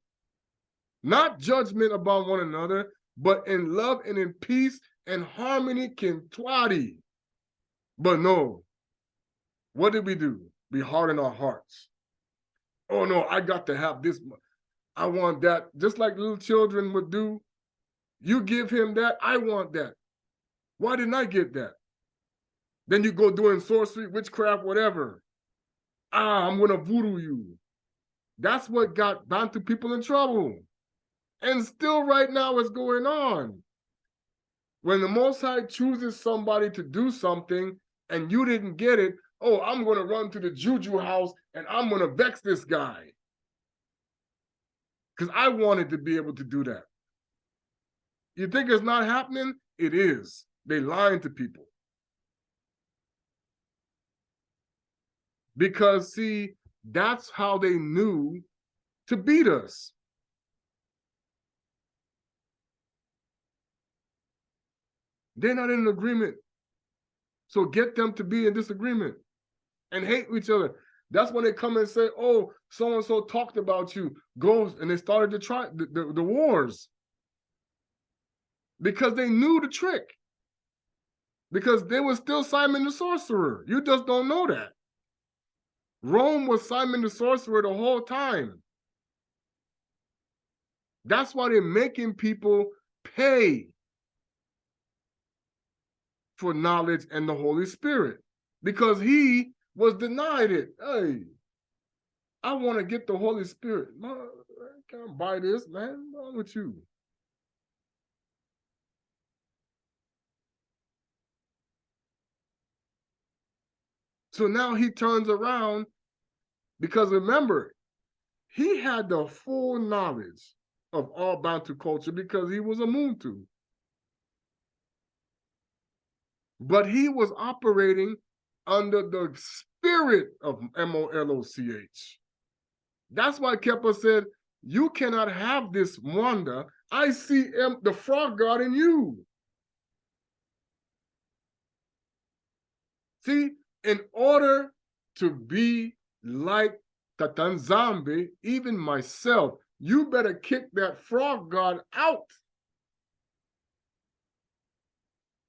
not judgment about one another, but in love and in peace and harmony kintwadi. But no, what did we do? We harden our hearts. Oh no, I got to have this. I want that. Just like little children would do. You give him that, I want that. Why didn't I get that? Then you go doing sorcery, witchcraft, whatever. I'm going to voodoo you. That's what got Bantu people in trouble. And still right now it's going on. When the Most High chooses somebody to do something and you didn't get it, oh, I'm going to run to the juju house and I'm going to vex this guy. Because I wanted to be able to do that. You think it's not happening? It is. They lying to people. Because, see, that's how they knew to beat us. They're not in agreement. So get them to be in disagreement and hate each other. That's when they come and say, oh, so-and-so talked about you. Go, and they started to try the wars. Because they knew the trick. Because they were still Simon the sorcerer. You just don't know that. Rome was Simon the sorcerer the whole time. That's why they're making people pay for knowledge and the Holy Spirit. Because he was denied it. Hey, I want to get the Holy Spirit. I can't buy this, man. What's wrong with you? So now he turns around because remember, he had the full knowledge of all Bantu culture because he was a Muntu. But he was operating under the spirit of M-O-L-O-C-H. That's why Kepler said, you cannot have this wonder. I see the frog god in you. See, in order to be like Tata Kongo, even myself, you better kick that frog god out.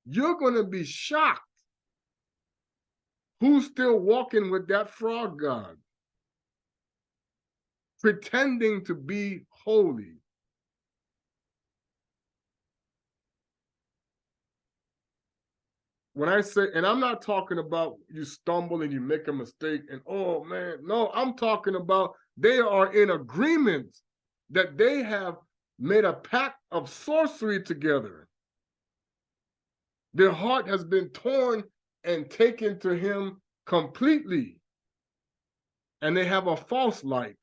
You're going to be shocked who's still walking with that frog god. pretending to be holy. When I say, and I'm not talking about you stumble and you make a mistake and, oh man, no, I'm talking about they are in agreement that they have made a pact of sorcery together. Their heart has been torn and taken to him completely. And they have a false light.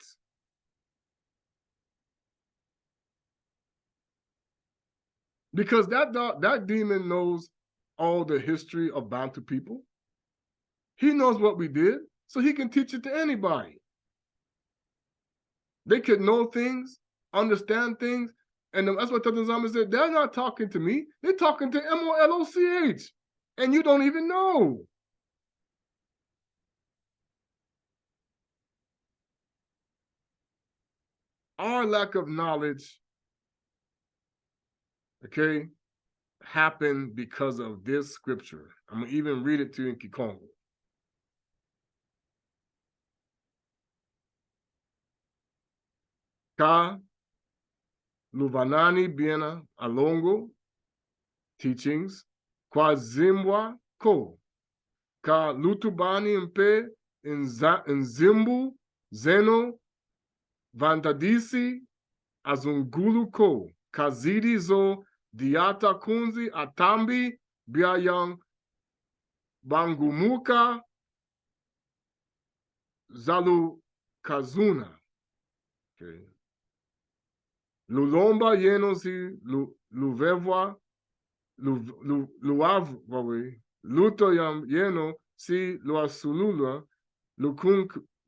Because that demon knows all the history of Bantu people. He knows what we did, so he can teach it to anybody. They could know things, understand things, and that's what Tata Zama said. They're not talking to me. They're talking to MOLOCH, and you don't even know. Our lack of knowledge, okay, happened because of this scripture. I'm gonna even read it to you in Kikongo. Ka Luvanani Biena Alongo teachings, Kwa Zimwa Ko, Ka Lutubani Mpe Nzimbu Zeno Vantadisi Azungulu Ko, Kazidi Zo Diata Kunzi Atambi Biayang Bangumuka Zalu Kazuna. Okay. Lulomba yeno si luvevwa luavwawe luto yam yeno si luasulula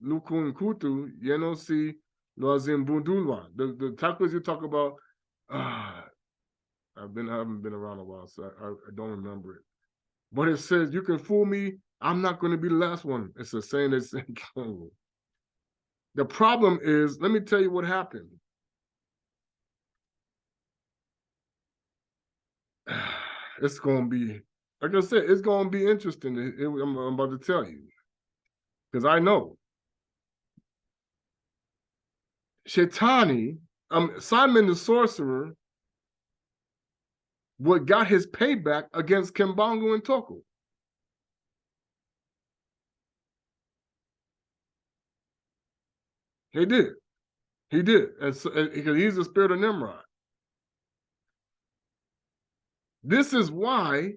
lukunkutu yeno si luazimbundulwa. The tackles you talk about, I haven't been around a while, so I don't remember it. But it says, you can fool me, I'm not going to be the last one. It's a saying that's in Congo. The problem is, let me tell you what happened. It's going to be, like I said, it's going to be interesting. I'm about to tell you. Because I know. Shetani, Simon the sorcerer, what got his payback against Kimbangu and Toko. He did. He did. And so, because he's the spirit of Nimrod. This is why,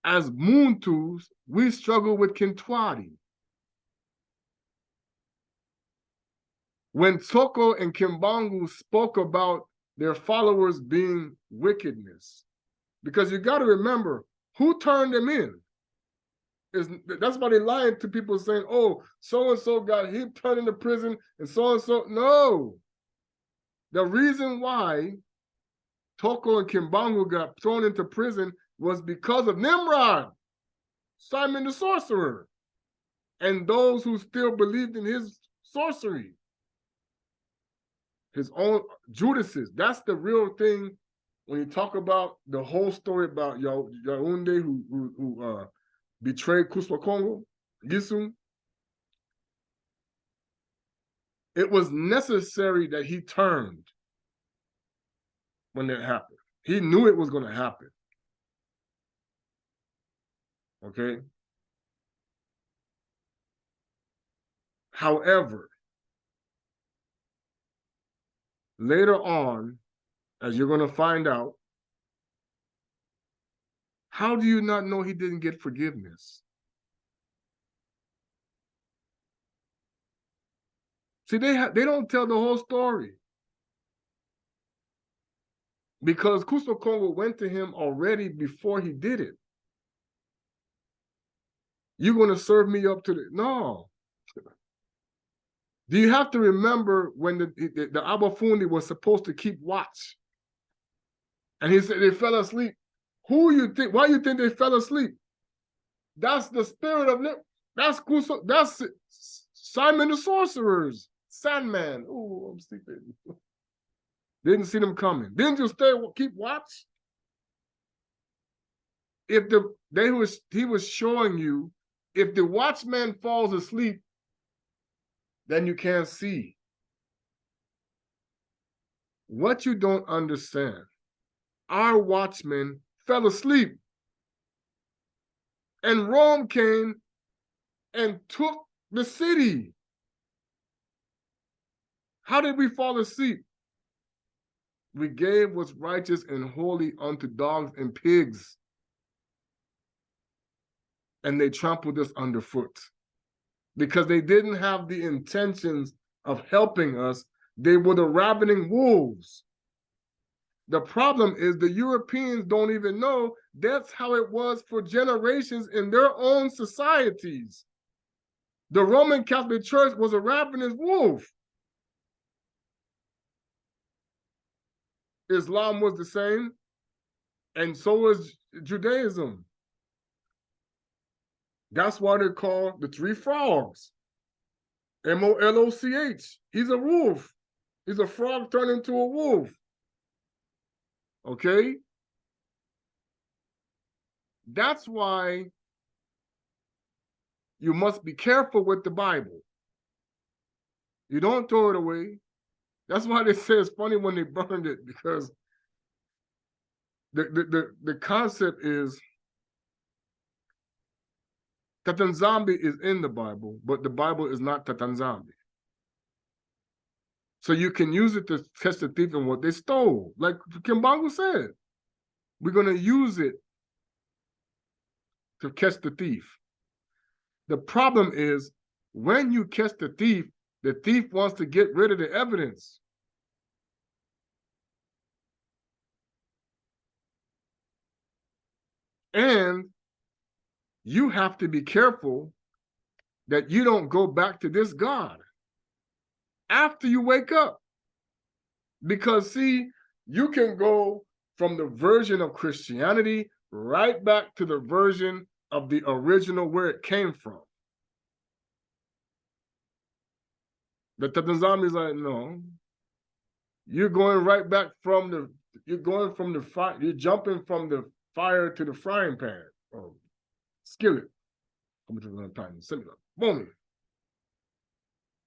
as Muntu, we struggle with Kintwadi. When Toko and Kimbangu spoke about their followers being wickedness, because you got to remember, who turned them in? That's why they lied to people saying, oh, so-and-so got him turned into prison and so-and-so. No. The reason why Toko and Kimbangu got thrown into prison was because of Nimrod, Simon the sorcerer, and those who still believed in his sorcery. His own Judases. That's the real thing when you talk about the whole story about Yaounde who betrayed Kuswa Kongo, Gisu. It was necessary that he turned when that happened. He knew it was going to happen. Okay? However, later on, as you're going to find out, how do you not know he didn't get forgiveness? See, they don't tell the whole story. Because Kuswa Kongo went to him already before he did it. You're going to serve me up to the... No. Do you have to remember when the Abafundi was supposed to keep watch? And he said they fell asleep. Who you think? Why you think they fell asleep? That's the spirit of... That's Simon the sorcerers. Sandman. Oh, I'm sleeping. Didn't see them coming. Didn't you keep watch? If he was showing you, if the watchman falls asleep, then you can't see. What you don't understand, our watchmen fell asleep, and Rome came and took the city. How did we fall asleep? We gave what's righteous and holy unto dogs and pigs, and they trampled us underfoot because they didn't have the intentions of helping us. They were the ravening wolves. The problem is the Europeans don't even know that's how it was for generations in their own societies. The Roman Catholic Church was a ravenous wolf. Islam was the same, and so was Judaism. That's why they're called the three frogs. Moloch. He's a wolf. He's a frog turned into a wolf. Okay? That's why you must be careful with the Bible. You don't throw it away. That's why they say it's funny when they burned it, because the concept is Tatanzambi is in the Bible, but the Bible is not Tatanzambi. So you can use it to catch the thief in what they stole. Like Kimbangu said, we're going to use it to catch the thief. The problem is when you catch the thief wants to get rid of the evidence. And you have to be careful that you don't go back to this God after you wake up. Because, see, you can go from the version of Christianity right back to the version of the original where it came from. The Tatanzami is like, no, you're going right back from the, you're going from the fire, you're jumping from the fire to the frying pan or skillet. Boom.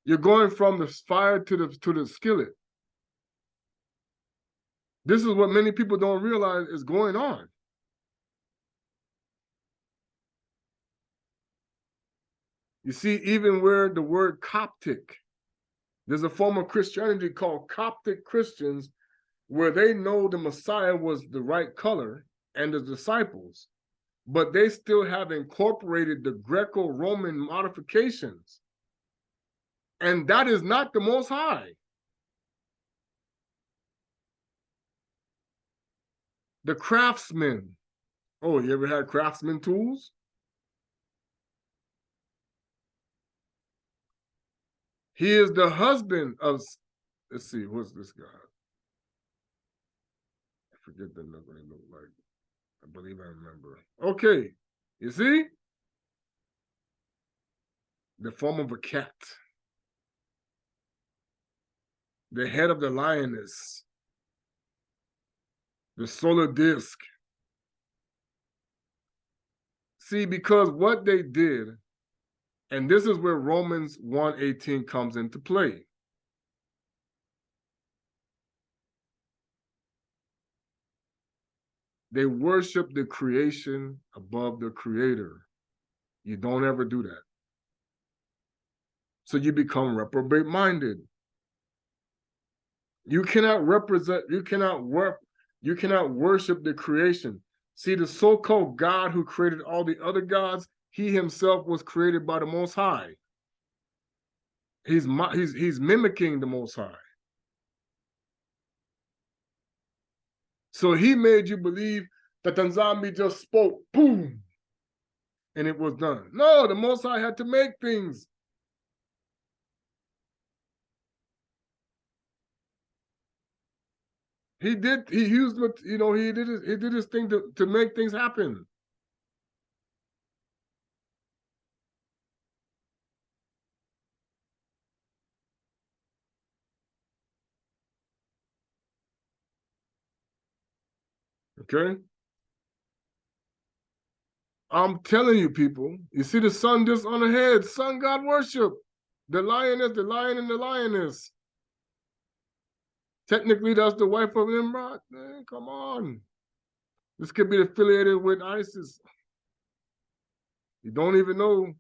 You're going from the fire to the skillet. This is what many people don't realize is going on. You see, even where the word Coptic, there's a form of Christianity called Coptic Christians, where they know the Messiah was the right color and the disciples, but they still have incorporated the Greco-Roman modifications. And that is not the Most High. The craftsman. Oh, you ever had craftsman tools? He is the husband of, let's see, what's this guy? I forget the look what he looked like. I believe I remember. Okay, you see? The form of a cat. The head of the lioness. The solar disk. See, because what they did, and this is where Romans 1:18 comes into play. They worship the creation above the creator. You don't ever do that. So you become reprobate-minded. You cannot worship the creation. See, the so-called God who created all the other gods, he himself was created by the Most High. He's mimicking the Most High. So he made you believe that Tanzami just spoke, boom, and it was done. No, the Most High had to make things. He used what, he did his thing to make things happen. Okay? I'm telling you, people, you see the sun just on the head, sun god worship. The lioness, the lion and the lioness. Technically, that's the wife of Nimrod. Man, come on. This could be affiliated with ISIS. You don't even know.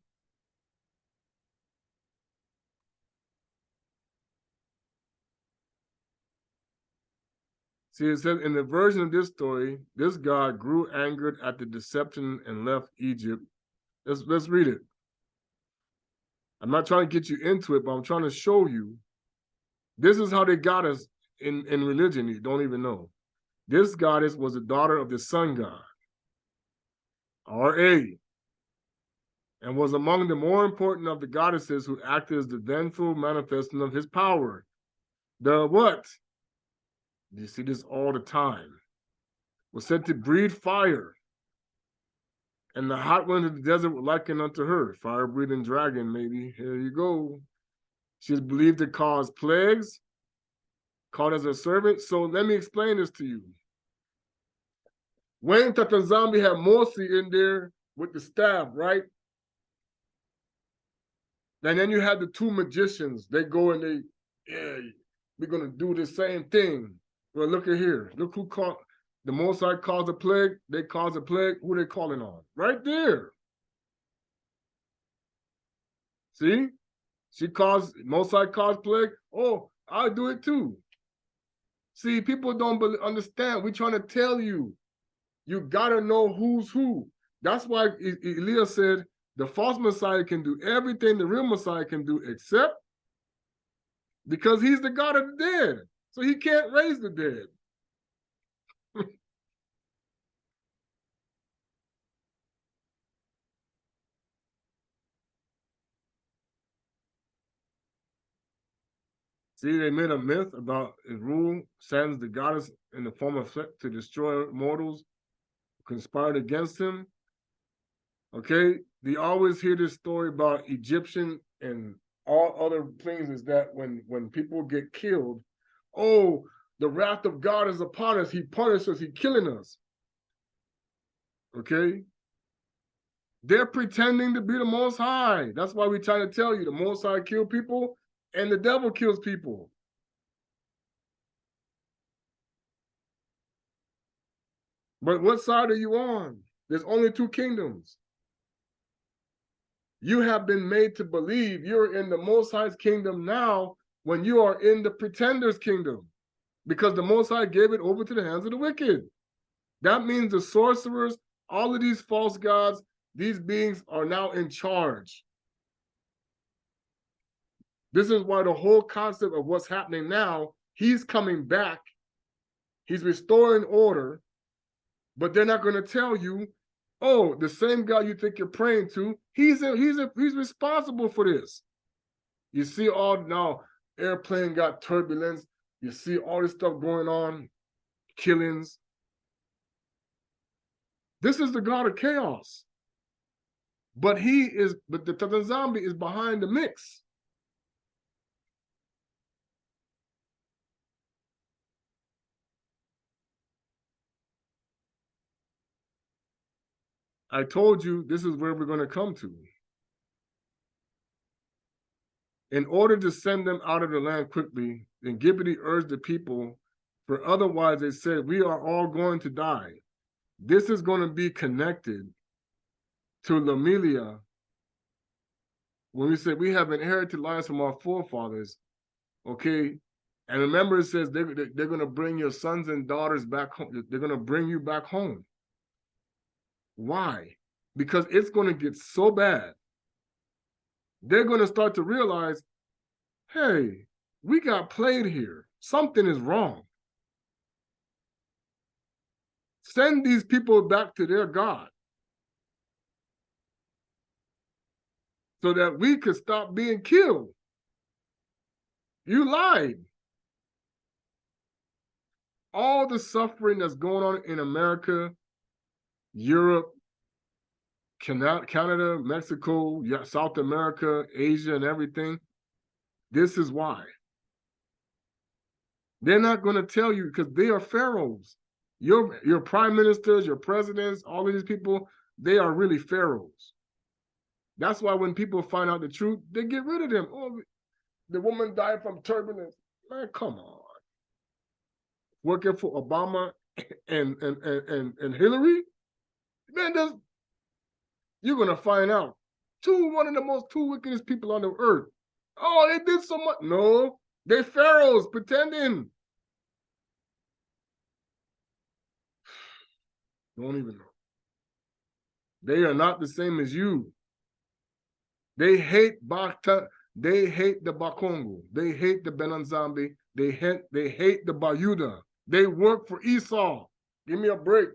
See, it says in the version of this story, this God grew angered at the deception and left Egypt. Let's read it. I'm not trying to get you into it, but I'm trying to show you. This is how they got us in religion. You don't even know. This goddess was the daughter of the sun god, Ra, and was among the more important of the goddesses who acted as the vengeful manifestation of his power. The what? You see this all the time. Was said to breathe fire. And the hot wind of the desert were likened unto her. Fire-breathing dragon, maybe. Here you go. She is believed to cause plagues, called as a servant. So let me explain this to you. When Tata Nzambi had Morsi in there with the staff, right? And then you had the two magicians. They go and they, yeah, we're going to do the same thing. Well, look at here. Look who called. The Most High caused a plague. They caused a plague. Who they calling on? Right there. See? Most High caused plague. Oh, I'll do it too. See, people don't understand. We're trying to tell you. You got to know who's who. That's why Elias said the false Messiah can do everything the real Messiah can do except because he's the God of the dead. So he can't raise the dead. See, they made a myth about his rule, sends the goddess in the form of to destroy mortals, conspired against him. Okay, they always hear this story about Egyptian and all other things is that when people get killed, oh, the wrath of God is upon us. He punishes us. He's killing us. Okay, they're pretending to be the Most High. That's why we're trying to tell you the Most High kill people and the devil kills people. But what side are you on? There's only two kingdoms. You have been made to believe you're in the Most High's kingdom now when you are in the pretender's kingdom, because the Most High gave it over to the hands of the wicked. That means the sorcerers, all of these false gods, these beings are now in charge. This is why the whole concept of what's happening now, he's coming back, he's restoring order, but they're not going to tell you, oh, the same God you think you're praying to, he's responsible for this. You see all now, airplane got turbulence. You see all this stuff going on, killings. This is the God of chaos. But the Tata Nzambi is behind the mix. I told you this is where we're going to come to. In order to send them out of the land quickly, then Gibbity urged the people, for otherwise they said, we are all going to die. This is going to be connected to Lamilia. When we say we have inherited lives from our forefathers, okay? And remember, it says they're going to bring your sons and daughters back home. They're going to bring you back home. Why? Because it's going to get so bad. They're going to start to realize, hey, we got played here. Something is wrong. Send these people back to their God so that we could stop being killed. You lied. All the suffering that's going on in America, Europe, Canada, Mexico, South America, Asia, and everything, this is why. They're not going to tell you because they are pharaohs. Your prime ministers, your presidents, all of these people, they are really pharaohs. That's why when people find out the truth, they get rid of them. Oh, the woman died from turbulence. Man, come on. Working for Obama and Hillary? Man, you're gonna find out. One of the two wickedest people on the earth. Oh, they did so much. No, they pharaohs pretending. Don't even know. They are not the same as you. They hate they hate the Ba Kongo. They hate the Benanzambi. They hate the Bayuda. They work for Esau. Give me a break.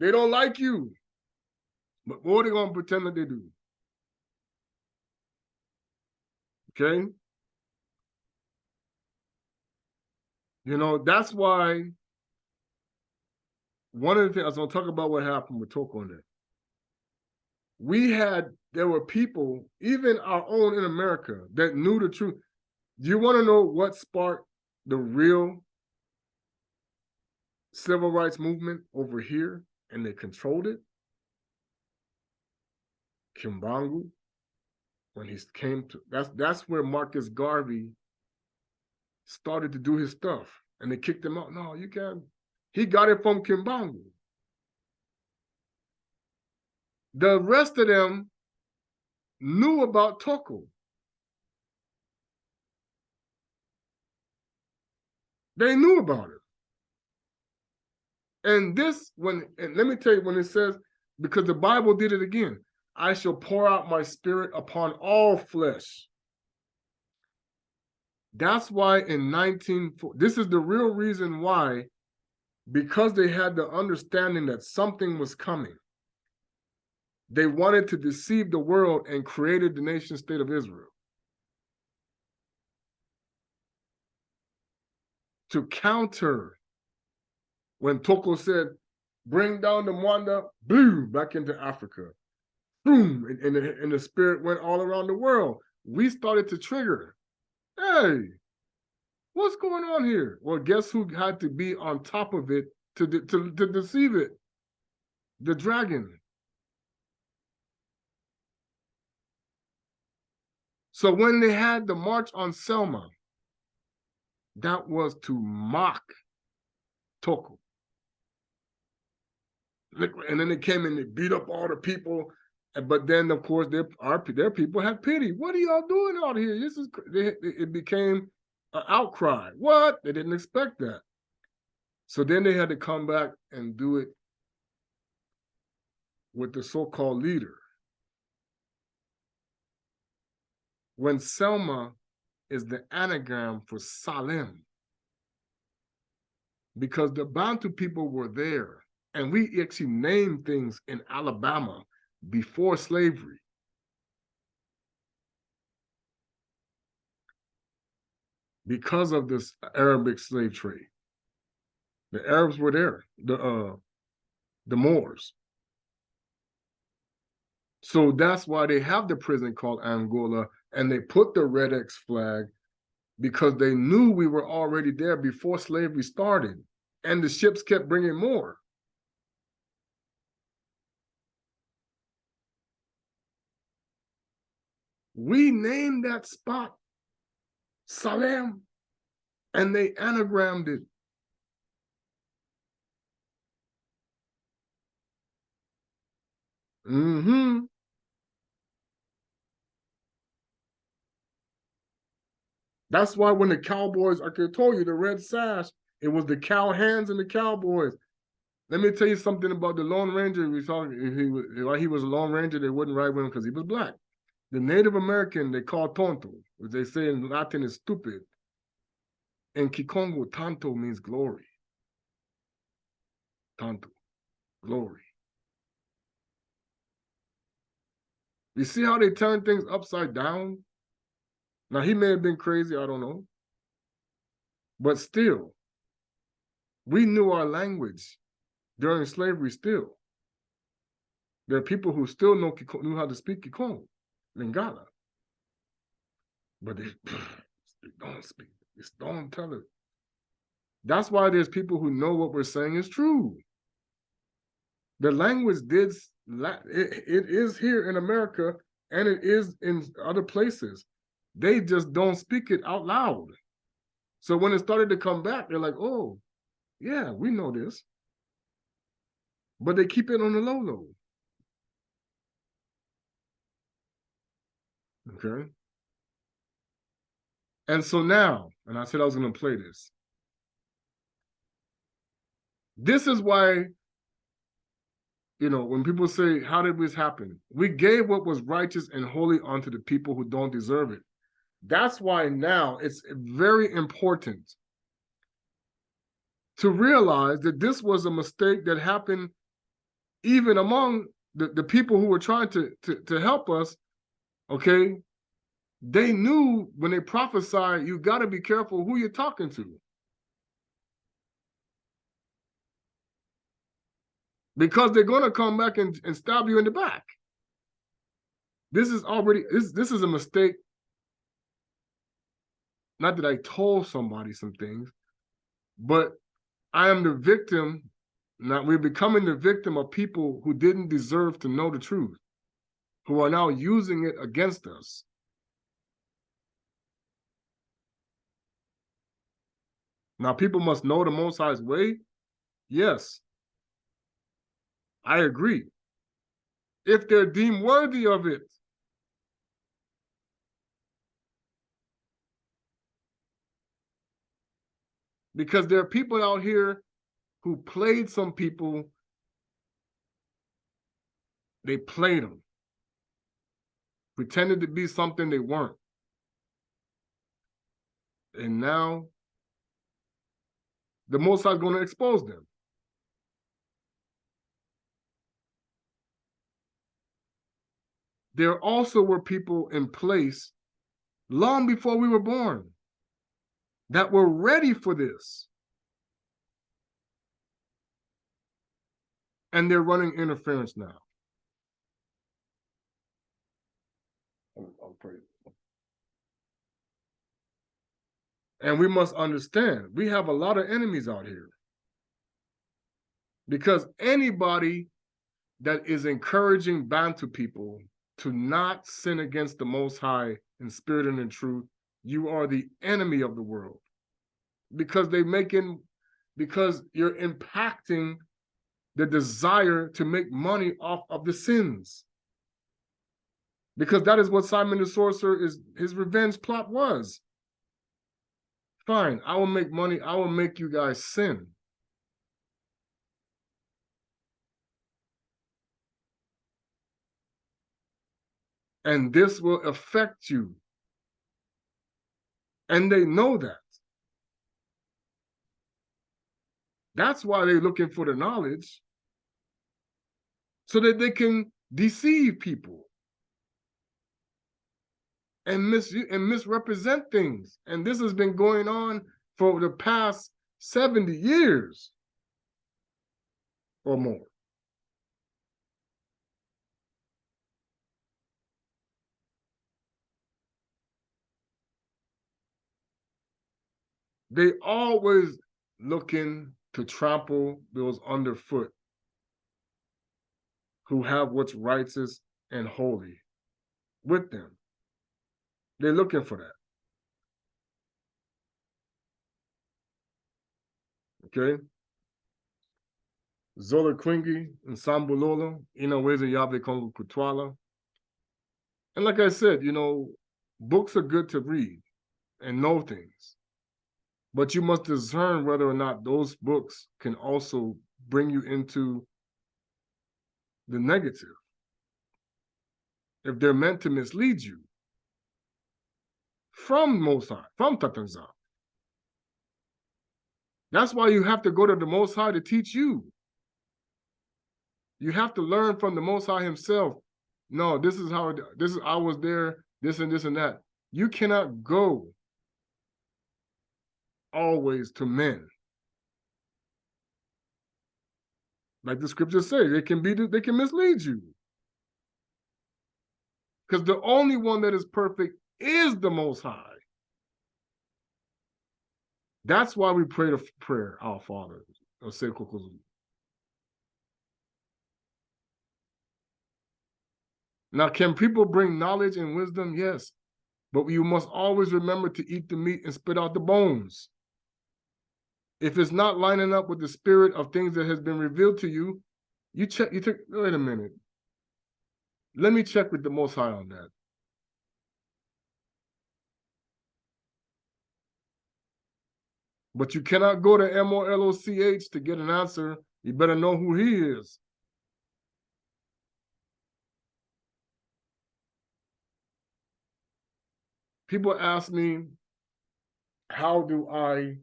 They don't like you. But what are they gonna pretend that they do? Okay? You know, that's why one of the things I was gonna talk about what happened with Toko on that. There were people, even our own in America, that knew the truth. Do you want to know what sparked the real civil rights movement over here, and they controlled it? Kimbangu, when he came to, that's where Marcus Garvey started to do his stuff, and they kicked him out. No, you can't. He got it from Kimbangu. The rest of them knew about Toko. They knew about it. And let me tell you, when it says, because the Bible did it again, I shall pour out my spirit upon all flesh. That's why in this is the real reason why, because they had the understanding that something was coming, they wanted to deceive the world and created the nation state of Israel. To counter when Toko said, bring down the Mwanda, blew back into Africa. Boom, and the spirit went all around the world. We started to trigger. Hey, what's going on here? Well, guess who had to be on top of it to deceive it? The dragon. So when they had the March on Selma, that was to mock Toko. And then they came and they beat up all the people. But then, of course, their people had pity. What are y'all doing out here? It became an outcry. What? They didn't expect that. So then they had to come back and do it with the so-called leader. When Selma is the anagram for Salem, because the Bantu people were there, and we actually named things in Alabama before slavery. Because of this Arabic slave trade. The Arabs were there, the Moors. So that's why they have the prison called Angola, and they put the Red X flag, because they knew we were already there before slavery started, and the ships kept bringing more. We named that spot Salem, and they anagrammed it. Mm-hmm. That's why when the Cowboys, like I told you, the red sash, it was the cow hands and the Cowboys. Let me tell you something about the Lone Ranger. While he was a Lone Ranger, they wouldn't ride with him because he was black. The Native American, they call tonto, which they say in Latin is stupid. In Kikongo, tanto means glory. Tanto, glory. You see how they turn things upside down? Now, he may have been crazy, I don't know. But still, we knew our language during slavery still. There are people who still knew how to speak Kikongo, Lingala. But they don't speak. They don't tell it. That's why there's people who know what we're saying is true. The language it is here in America, and it is in other places. They just don't speak it out loud. So when it started to come back, they're like, oh, yeah, we know this. But they keep it on the low. Okay. And so now, and I said I was going to play this. This is why, when people say, how did this happen? We gave what was righteous and holy unto the people who don't deserve it. That's why now it's very important to realize that this was a mistake that happened even among the people who were trying to help us, okay? They knew when they prophesied, you got to be careful who you're talking to. Because they're going to come back and stab you in the back. This is a mistake. Not that I told somebody some things, but I am the victim. Now we're becoming the victim of people who didn't deserve to know the truth, who are now using it against us. Now people must know the Most High's way. Yes, I agree. If they're deemed worthy of it. Because there are people out here who played some people. They played them. Pretended to be something they weren't. And now the Most High is going to expose them. There also were people in place long before we were born that were ready for this. And they're running interference now. I'll pray. And we must understand, we have a lot of enemies out here. Because anybody that is encouraging Bantu people to not sin against the Most High in spirit and in truth, you are the enemy of the world. Because because you're impacting the desire to make money off of the sins. Because that is what Simon the sorcerer his revenge plot was. Fine, I will make money, I will make you guys sin. And this will affect you. And they know that. That's why they're looking for the knowledge, so that they can deceive people and misrepresent things. And this has been going on for the past 70 years or more. They always looking to trample those underfoot who have what's righteous and holy with them. They're looking for that. Okay? Zola Quingi and Sambulolo, Inaweza Yabe Kongo Kutwala. And like I said, books are good to read and know things. But you must discern whether or not those books can also bring you into the negative. If they're meant to mislead you from Most High, from Tata Kongo. That's why you have to go to the Most High to teach you. You have to learn from the Most High himself. No, this is I was there, this and this and that. You cannot go always to men. Like the scriptures say, they can mislead you. Because the only one that is perfect is the Most High. That's why we pray the prayer, Our Father. Now, can people bring knowledge and wisdom? Yes. But you must always remember to eat the meat and spit out the bones. If it's not lining up with the spirit of things that has been revealed to you, you check, you think, wait a minute. Let me check with the Most High on that. But you cannot go to MOLOCH to get an answer. You better know who he is. People ask me, how do I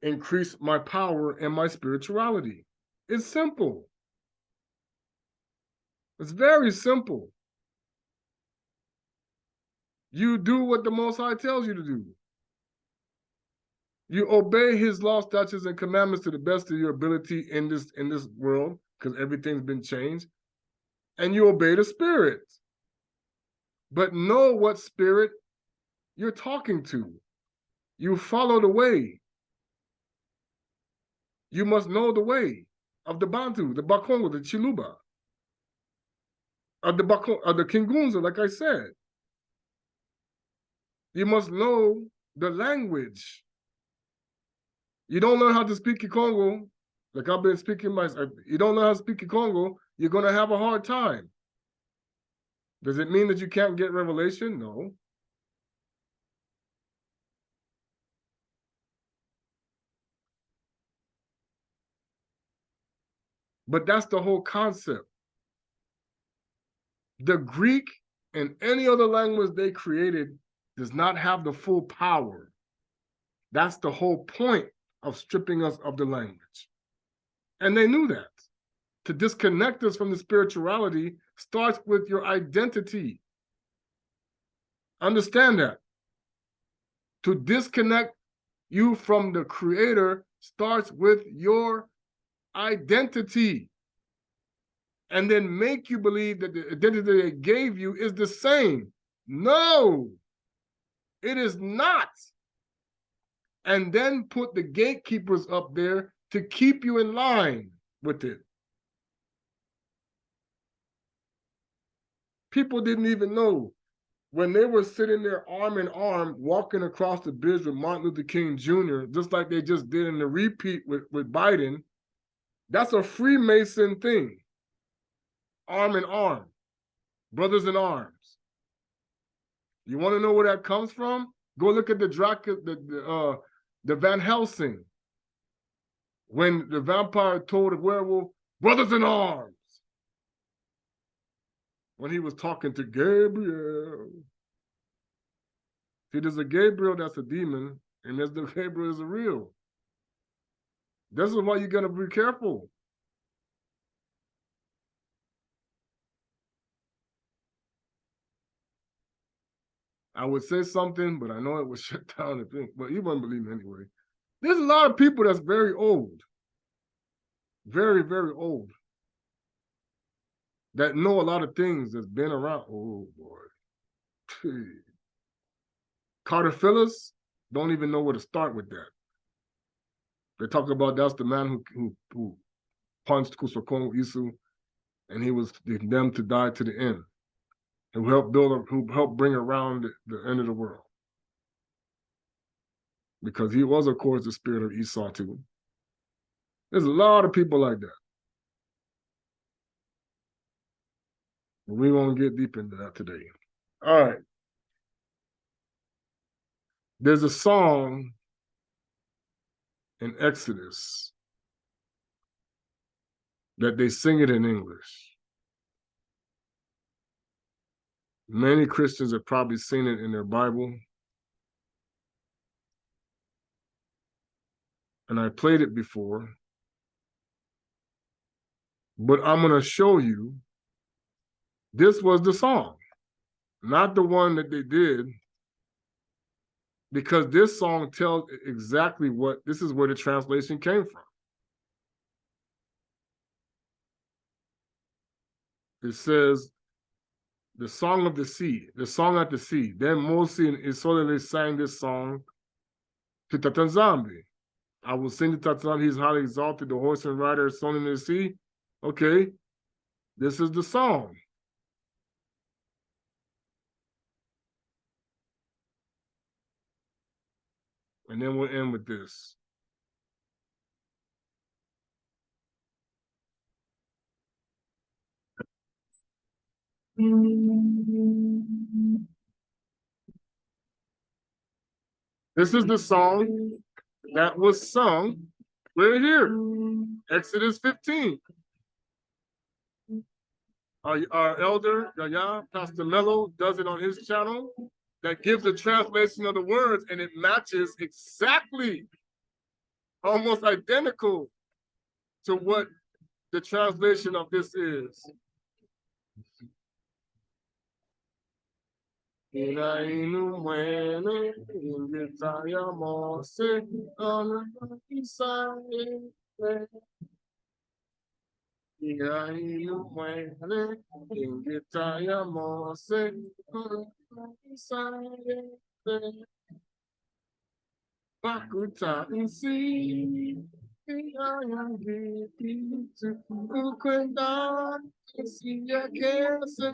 increase my power and my spirituality? It's simple. It's very simple. You do what the Most High tells you to do. You obey his law, statutes, and commandments to the best of your ability in this world, because everything's been changed, and you obey the spirit. But know what spirit you're talking to. You follow the way. You must know the way of the Bantu, the Ba Kongo, the Chiluba, of the Kingunza, like I said. You must know the language. You don't learn how to speak Kikongo, like I've been speaking myself. You don't know how to speak Kikongo, you're going to have a hard time. Does it mean that you can't get revelation? No. But that's the whole concept. The Greek and any other language they created does not have the full power. That's the whole point of stripping us of the language. And they knew that. To disconnect us from the spirituality starts with your identity. Understand that. To disconnect you from the Creator starts with your identity. And then make you believe that the identity they gave you is the same. No, it is not. And then put the gatekeepers up there to keep you in line with it. People didn't even know when they were sitting there arm in arm, walking across the bridge with Martin Luther King Jr., just like they just did in the repeat with Biden. That's a Freemason thing. Arm in arm, brothers in arms. You want to know where that comes from? Go look at the Van Helsing. When the vampire told the werewolf, brothers in arms. When he was talking to Gabriel. See, there's a Gabriel that's a demon, and there's the Gabriel is a real. This is why you got to be careful. I would say something, but I know it was shut down. But you wouldn't believe me anyway. There's a lot of people that's very old, very, very old, that know a lot of things that's been around. Oh, boy. Carter Phillips don't even know where to start with that. They talk about that's the man who punched Kusokong Isu, and he was condemned to die to the end. Who helped bring around the end of the world. Because he was, of course, the spirit of Esau too. There's a lot of people like that. We won't get deep into that today. All right. There's a song in Exodus that they sing it in English. Many Christians have probably seen it in their Bible. And I played it before. But I'm going to show you this was the song, not the one that they did, because this song tells exactly this is where the translation came from. It says, the song of the sea, the song at the sea. Then Moses and Israel sang this song to Tata Nzambi. I will sing to Tata Nzambi, he's highly exalted, the horse and rider, song in the sea. Okay, this is the song. And then we'll end with this. This is the song that was sung right here, Exodus 15. Our elder, Yaya, Pastor Mello, does it on his channel. That gives a translation of the words, and it matches exactly, almost identical to what the translation of this is. Bakuta nsi iyangipitu ukwenda isiyakese.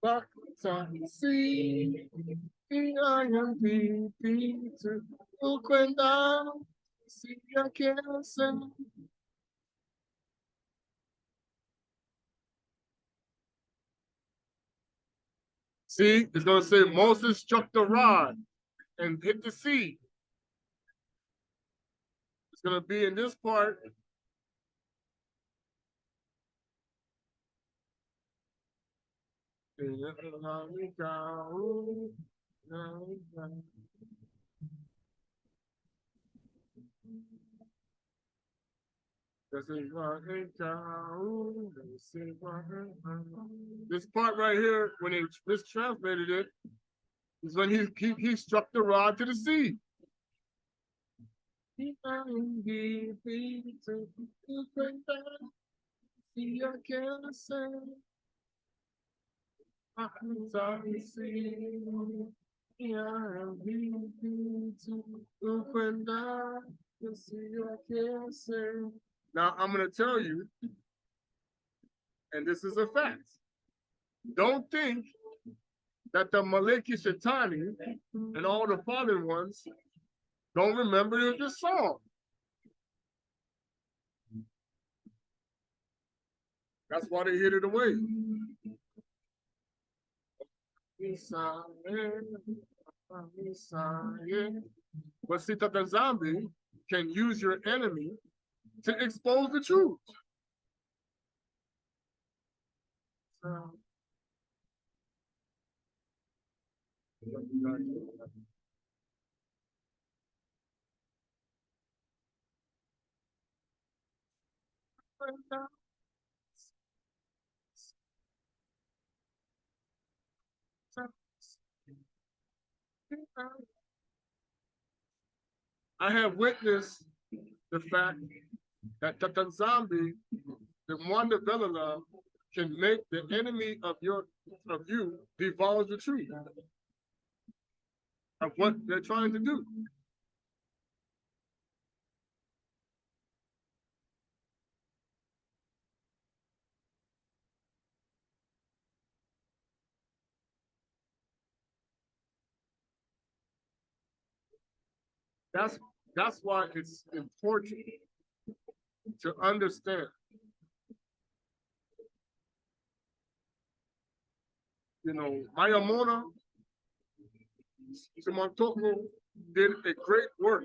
Bakuta nsi iyangipitu ukwenda isiyakese. See, it's going to say Moses struck the rod and hit the sea. It's going to be in this part. This part right here, when they mistranslated it, is when he struck the rod to the sea. Now I'm going to tell you, and this is a fact, don't think that the Maleki Shetani and all the fallen ones don't remember this song. That's why they hid it away. But see, Tata Zombie can use your enemy to expose the truth. I have witnessed the fact that Tata Zombie, the one developer, can make the enemy of you divulge the truth of what they're trying to do. That's why it's important to understand. You know, Mayamona, Simantoko did a great work.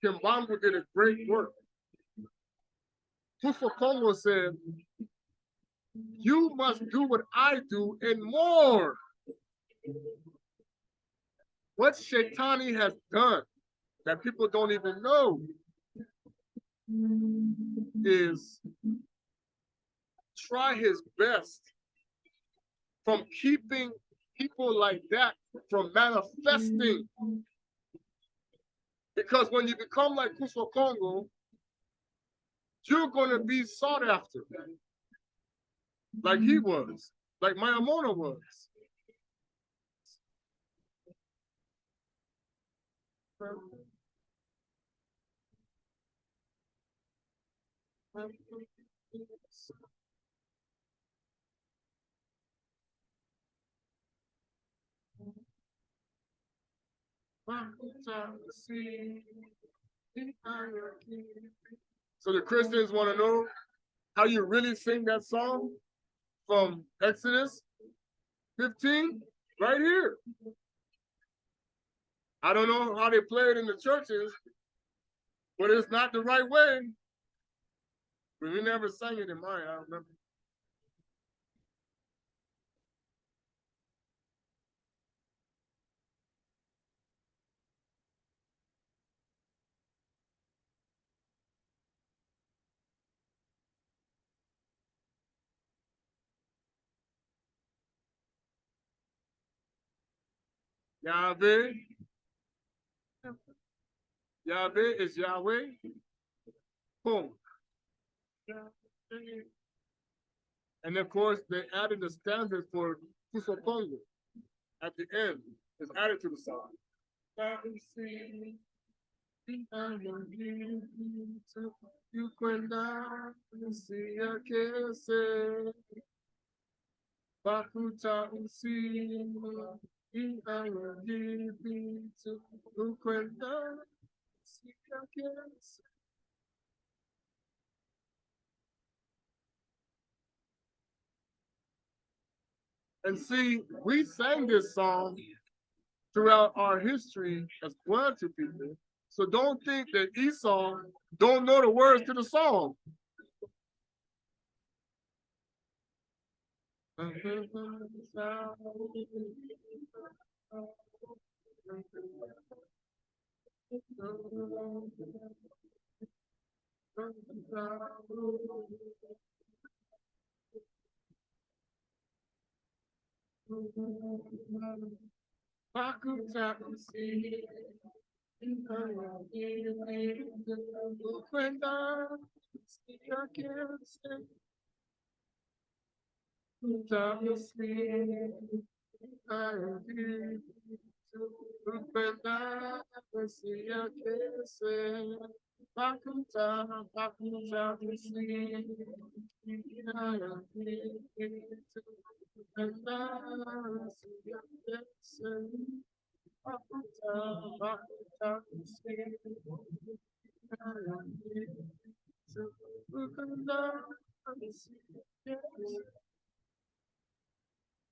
Kimbangu did a great work. Tufa Kongo said, you must do what I do and more. What Shaitani has done that people don't even know is try his best from keeping people like that from manifesting. Because when you become like Tufa Kongo, you're going to be sought after, like he was, like Mayamona was. So the Christians want to know how you really sing that song from Exodus 15, right here. I don't know how they play it in the churches, but it's not the right way. We never sang it in mine, I remember. Yahweh. Yahweh is Yahweh. Boom. And of course, they added the standard for Tulah Kongo at the end. It's added to the song. And see, we sang this song throughout our history as blood to people. So don't think that Esau don't know the words to the song.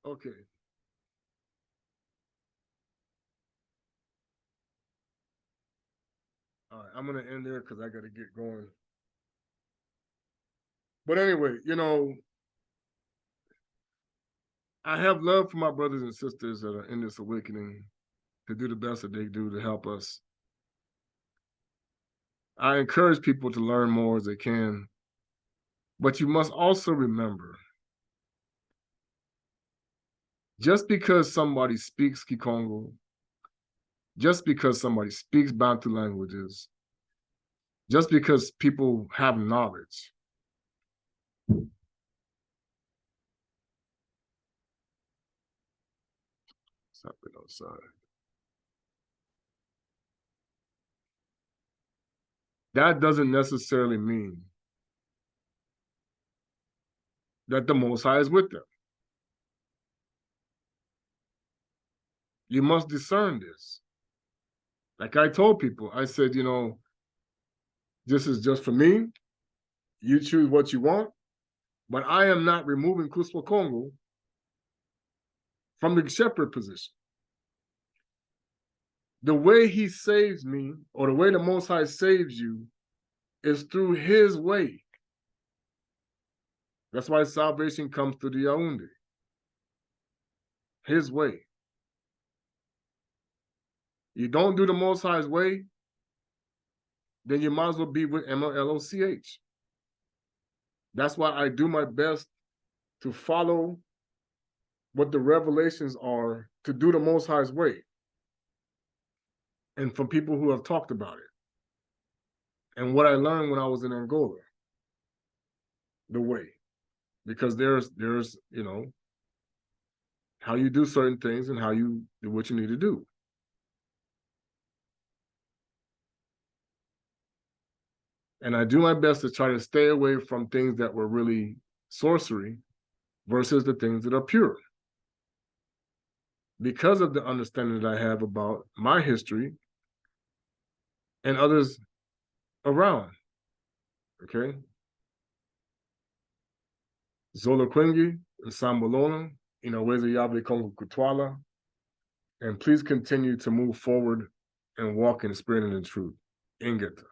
Okay. All right, I'm gonna end there because I gotta get going. But anyway, you know, I have love for my brothers and sisters that are in this awakening to do the best that they do to help us. I encourage people to learn more as they can, but you must also remember, just because somebody speaks Kikongo, just because somebody speaks Bantu languages, just because people have knowledge, something outside, that doesn't necessarily mean that the Most High is with them. You must discern this. Like I told people, I said, you know, this is just for me. You choose what you want, but I am not removing Kuswa Kongo from the shepherd position. The way he saves me, or the way the Most High saves you, is through his way. That's why salvation comes through the Yaoundé. His way. You don't do the Most High's way, then you might as well be with MLOCH. That's why I do my best to follow what the revelations are to do the Most High's way. And from people who have talked about it. And what I learned when I was in Angola, the way. Because there's you know, how you do certain things and how you do what you need to do. And I do my best to try to stay away from things that were really sorcery versus the things that are pure. because of the understanding that I have about my history and others around. Okay. Zola Quingi, Sambolona, Inaweza Yable Kongo Kutwala, and please continue to move forward and walk in spirit and in truth. Ingeta.